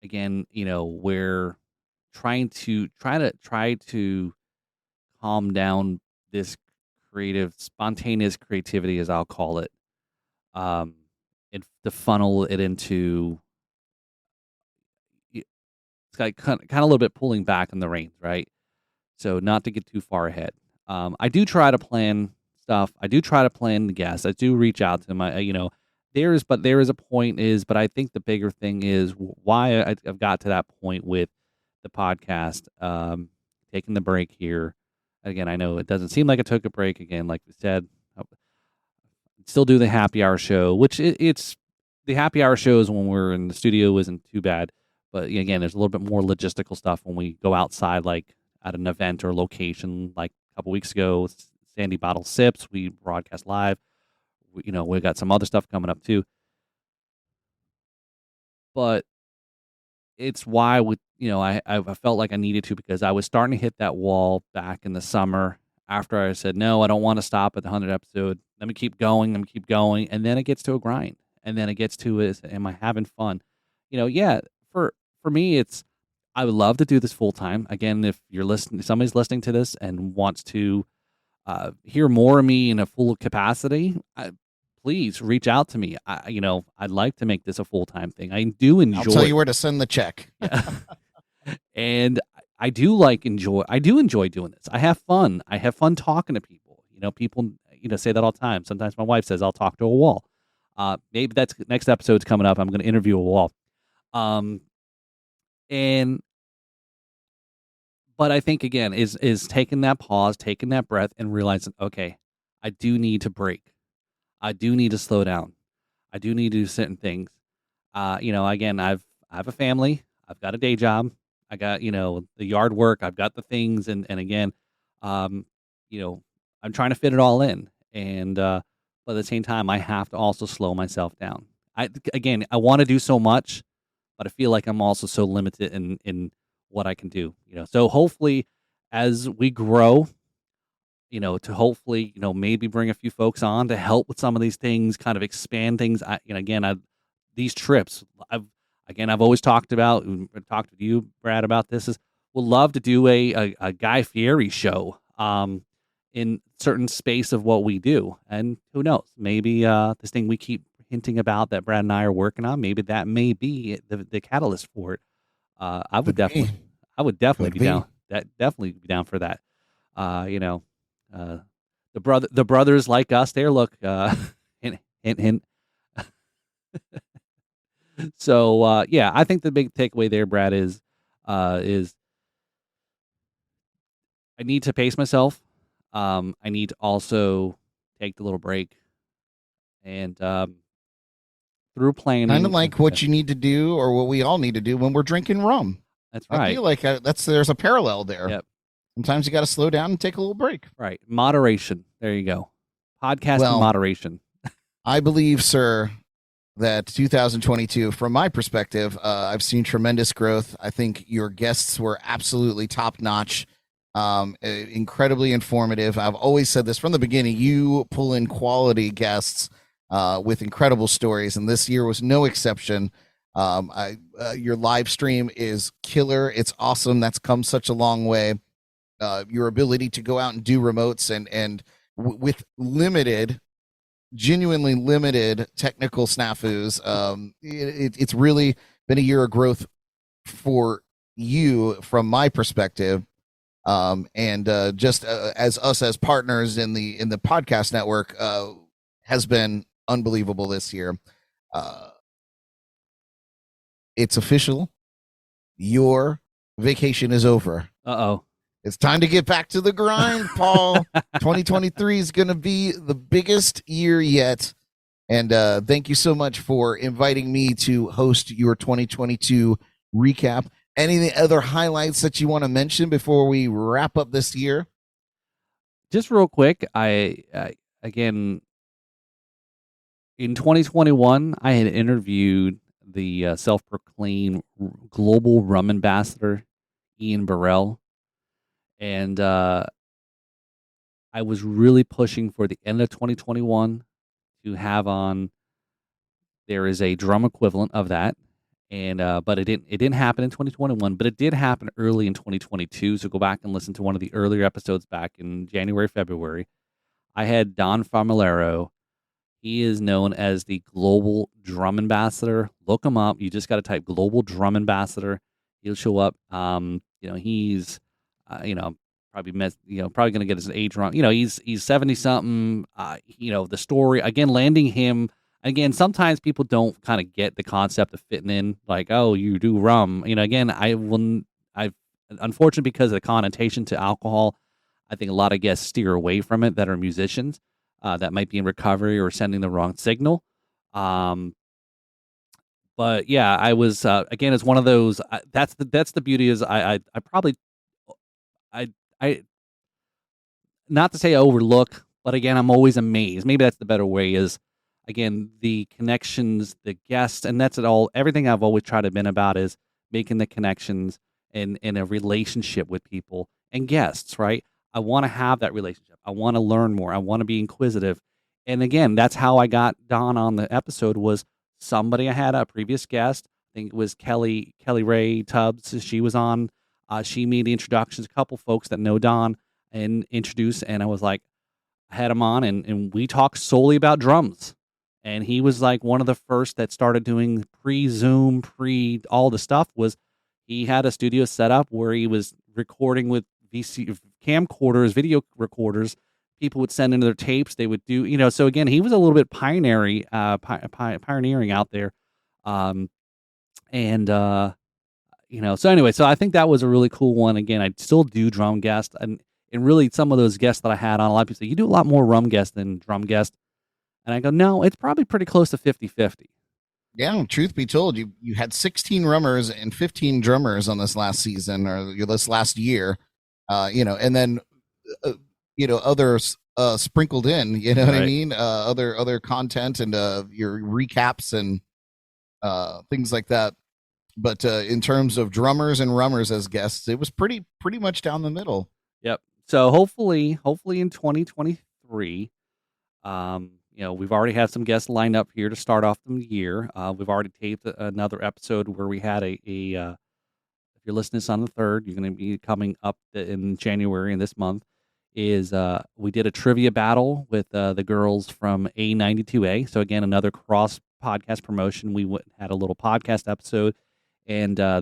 again, we're try to calm down this spontaneous creativity, as I'll call it. To funnel it into, it's like kind of a little bit pulling back on the reins, right? So not to get too far ahead. I do try to plan stuff. I do try to plan the guests. I do reach out to them. There is a point but I think the bigger thing is why I've got to that point with the podcast, taking the break here. Again, I know it doesn't seem like I took a break again, like we said. Still do the happy hour show, which it's the happy hour shows when we're in the studio isn't too bad. But again, there's a little bit more logistical stuff when we go outside, like at an event or location. Like a couple weeks ago, Sandy Bottle Sips, we broadcast live. We've got some other stuff coming up too. But it's why I felt like I needed to, because I was starting to hit that wall back in the summer after I said, no, I don't want to stop at the 100th episode. Let me keep going. And then it gets to a grind. And then it gets to, am I having fun? For me, I would love to do this full time. Again, if you're listening, somebody's listening to this and wants to hear more of me in a full capacity, please reach out to me. I'd like to make this a full-time thing. I do enjoy. I'll tell you where to send the check. Yeah. And I do enjoy doing this. I have fun. I have fun talking to people. People say that all the time. Sometimes my wife says I'll talk to a wall. Maybe that's next episode's coming up. I'm going to interview a wall. But I think again is taking that pause, taking that breath, and realizing, okay, I do need to break. I do need to slow down. I do need to do certain things. Again, I have a family. I've got a day job. I got the yard work. I've got the things, and again, I'm trying to fit it all in, and but at the same time, I have to also slow myself down. I want to do so much, but I feel like I'm also so limited in what I can do. So hopefully, as we grow, to hopefully, maybe bring a few folks on to help with some of these things, kind of expand things. These trips, I've always talked with you, Brad, about this. Would love to do a Guy Fieri show, in certain space of what we do, and who knows, maybe this thing we keep hinting about that Brad and I are working on, maybe that may be the catalyst for it. I would definitely be down. Definitely be down for that. The brothers like us there. Look, hint, hint, hint. So I think the big takeaway there, Brad, is I need to pace myself. I need to also take the little break, and through planning, kind of like what you need to do, or what we all need to do when we're drinking rum. That's right. I feel like there's a parallel there. Yep. Sometimes you got to slow down and take a little break. Right. Moderation. There you go. Podcasting moderation. I believe, sir, that 2022, from my perspective, I've seen tremendous growth. I think your guests were absolutely top notch, incredibly informative. I've always said this from the beginning. You pull in quality guests with incredible stories, and this year was no exception. Your live stream is killer. It's awesome. That's come such a long way. Your ability to go out and do remotes and with genuinely limited technical snafus. It's really been a year of growth for you from my perspective. Just as us as partners in the podcast network has been unbelievable this year. It's official. Your vacation is over. Uh-oh. It's time to get back to the grind, Paul. 2023 is going to be the biggest year yet. And thank you so much for inviting me to host your 2022 recap. Any other highlights that you want to mention before we wrap up this year? Just real quick, again, in 2021, I had interviewed the self-proclaimed global rum ambassador, Ian Burrell. And I was really pushing for the end of 2021 to have on. There is a drum equivalent of that, and but it didn't happen in 2021, but it did happen early in 2022. So go back and listen to one of the earlier episodes back in January, February. I had Don Familaro. He is known as the global drum ambassador. Look him up. You just got to type global drum ambassador. He'll show up. He's probably going to get his age wrong. He's 70 something. The story again, landing him again. Sometimes people don't kind of get the concept of fitting in, like, oh, you do rum. Again, I've unfortunately, because of the connotation to alcohol, I think a lot of guests steer away from it that are musicians that might be in recovery or sending the wrong signal. But yeah, I was again, it's one of those. That's the beauty is I not to say I overlook, but again, I'm always amazed. Maybe that's the better way is, again, the connections, the guests, and that's it all. Everything I've always tried to been about is making the connections and in a relationship with people and guests, right? I want to have that relationship. I want to learn more. I want to be inquisitive. And again, that's how I got Don on the episode was somebody I had a previous guest. I think it was Kelly Ray Tubbs. She was on. She made the introductions, a couple folks that know Don and introduced, and I was like, I had him on, and we talked solely about drums. And he was like one of the first that started doing pre-Zoom, all the stuff. Was he had a studio set up where he was recording with VC camcorders, video recorders. People would send in their tapes. They would do, so again, he was a little bit pioneering out there. So anyway, so I think that was a really cool one. Again, I still do drum guest, and really some of those guests that I had on, a lot of people say, you do a lot more rum guest than drum guest. And I go, no, it's probably pretty close to 50-50. Yeah, truth be told, you had 16 rummers and 15 drummers on this last season or this last year, and then, others sprinkled in, you know what I mean? Other content and your recaps and things like that. But in terms of drummers and rummers as guests, it was pretty much down the middle. Yep. So hopefully in 2023, we've already had some guests lined up here to start off the year. We've already taped another episode where we had if you're listening to this on the 3rd, you're going to be coming up in January in this month, is we did a trivia battle with the girls from A92A. So again, another cross podcast promotion. We had a little podcast episode, and I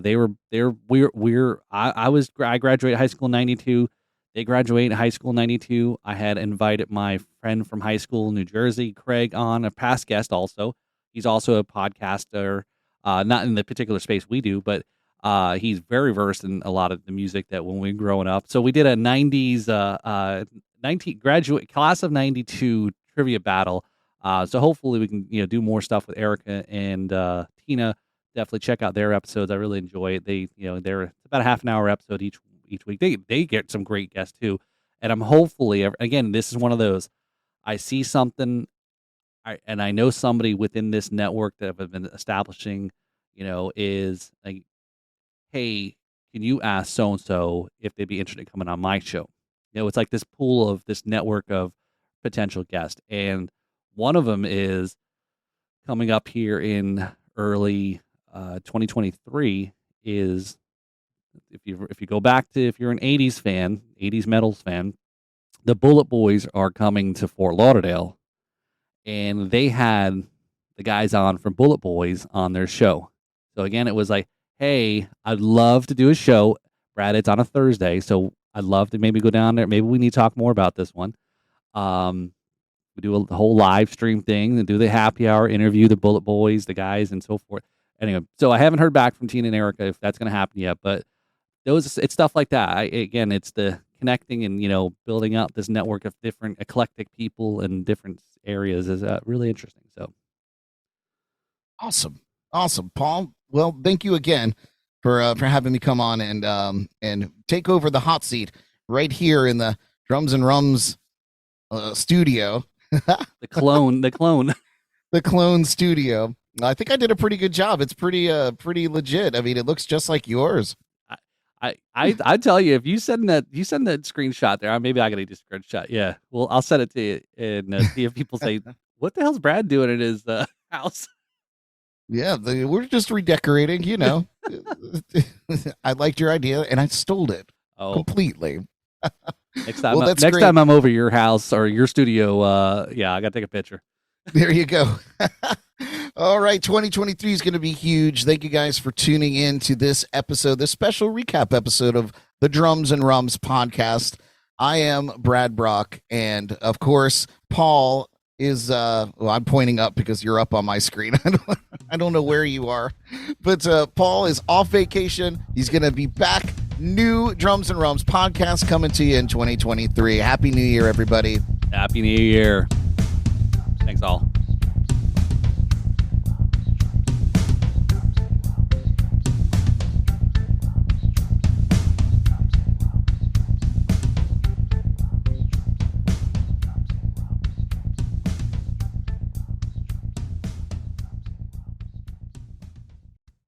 graduated high school in 92. They graduated high school in 92. I had invited my friend from high school in New Jersey, Craig, on, a past guest also. He's also a podcaster, not in the particular space we do, but he's very versed in a lot of the music that when we were growing up. So we did a 90s, graduate class of 92 trivia battle. So hopefully we can, do more stuff with Erica and Tina. Definitely check out their episodes. I really enjoy it. They're about a half an hour episode each week. They get some great guests too. And I'm hopefully, again, this is one of those, I see something, and I know somebody within this network that I've been establishing, is like, hey, can you ask so-and-so if they'd be interested in coming on my show? It's like this pool of this network of potential guests. And one of them is coming up here in early 2023 is, if you go back to, if you're an 80s metals fan, the Bullet Boys are coming to Fort Lauderdale, and they had the guys on from Bullet Boys on their show. So again, it was like, hey, I'd love to do a show. Brad, it's on a Thursday, so I'd love to maybe go down there. Maybe we need to talk more about this one. We do a whole live stream thing and do the happy hour, interview the Bullet Boys, the guys, and so forth. Anyway, so I haven't heard back from Tina and Erica if that's going to happen yet, but it's stuff like that. It's the connecting and, building out this network of different eclectic people in different areas is really interesting. So awesome, Paul. Well, thank you again for having me come on and take over the hot seat right here in the Drums and Rums studio. the clone studio. I think I did a pretty good job. It's pretty legit. I mean, it looks just like yours. I tell you, if you send that screenshot there, maybe I gotta do a screenshot. Yeah, well, I'll send it to you and see if people say, "What the hell's Brad doing in his house?" Yeah, we're just redecorating. I liked your idea and I stole it completely. Next time I'm over your house or your studio, I gotta take a picture. There you go. All right, 2023 is going to be huge. Thank you guys for tuning in to this episode, this special recap episode of the Drums and Rums podcast. I am Brad Brock, and of course, Paul is, I'm pointing up because you're up on my screen. I don't know where you are, but Paul is off vacation. He's going to be back. New Drums and Rums podcast coming to you in 2023. Happy New Year, everybody. Happy New Year. Thanks all.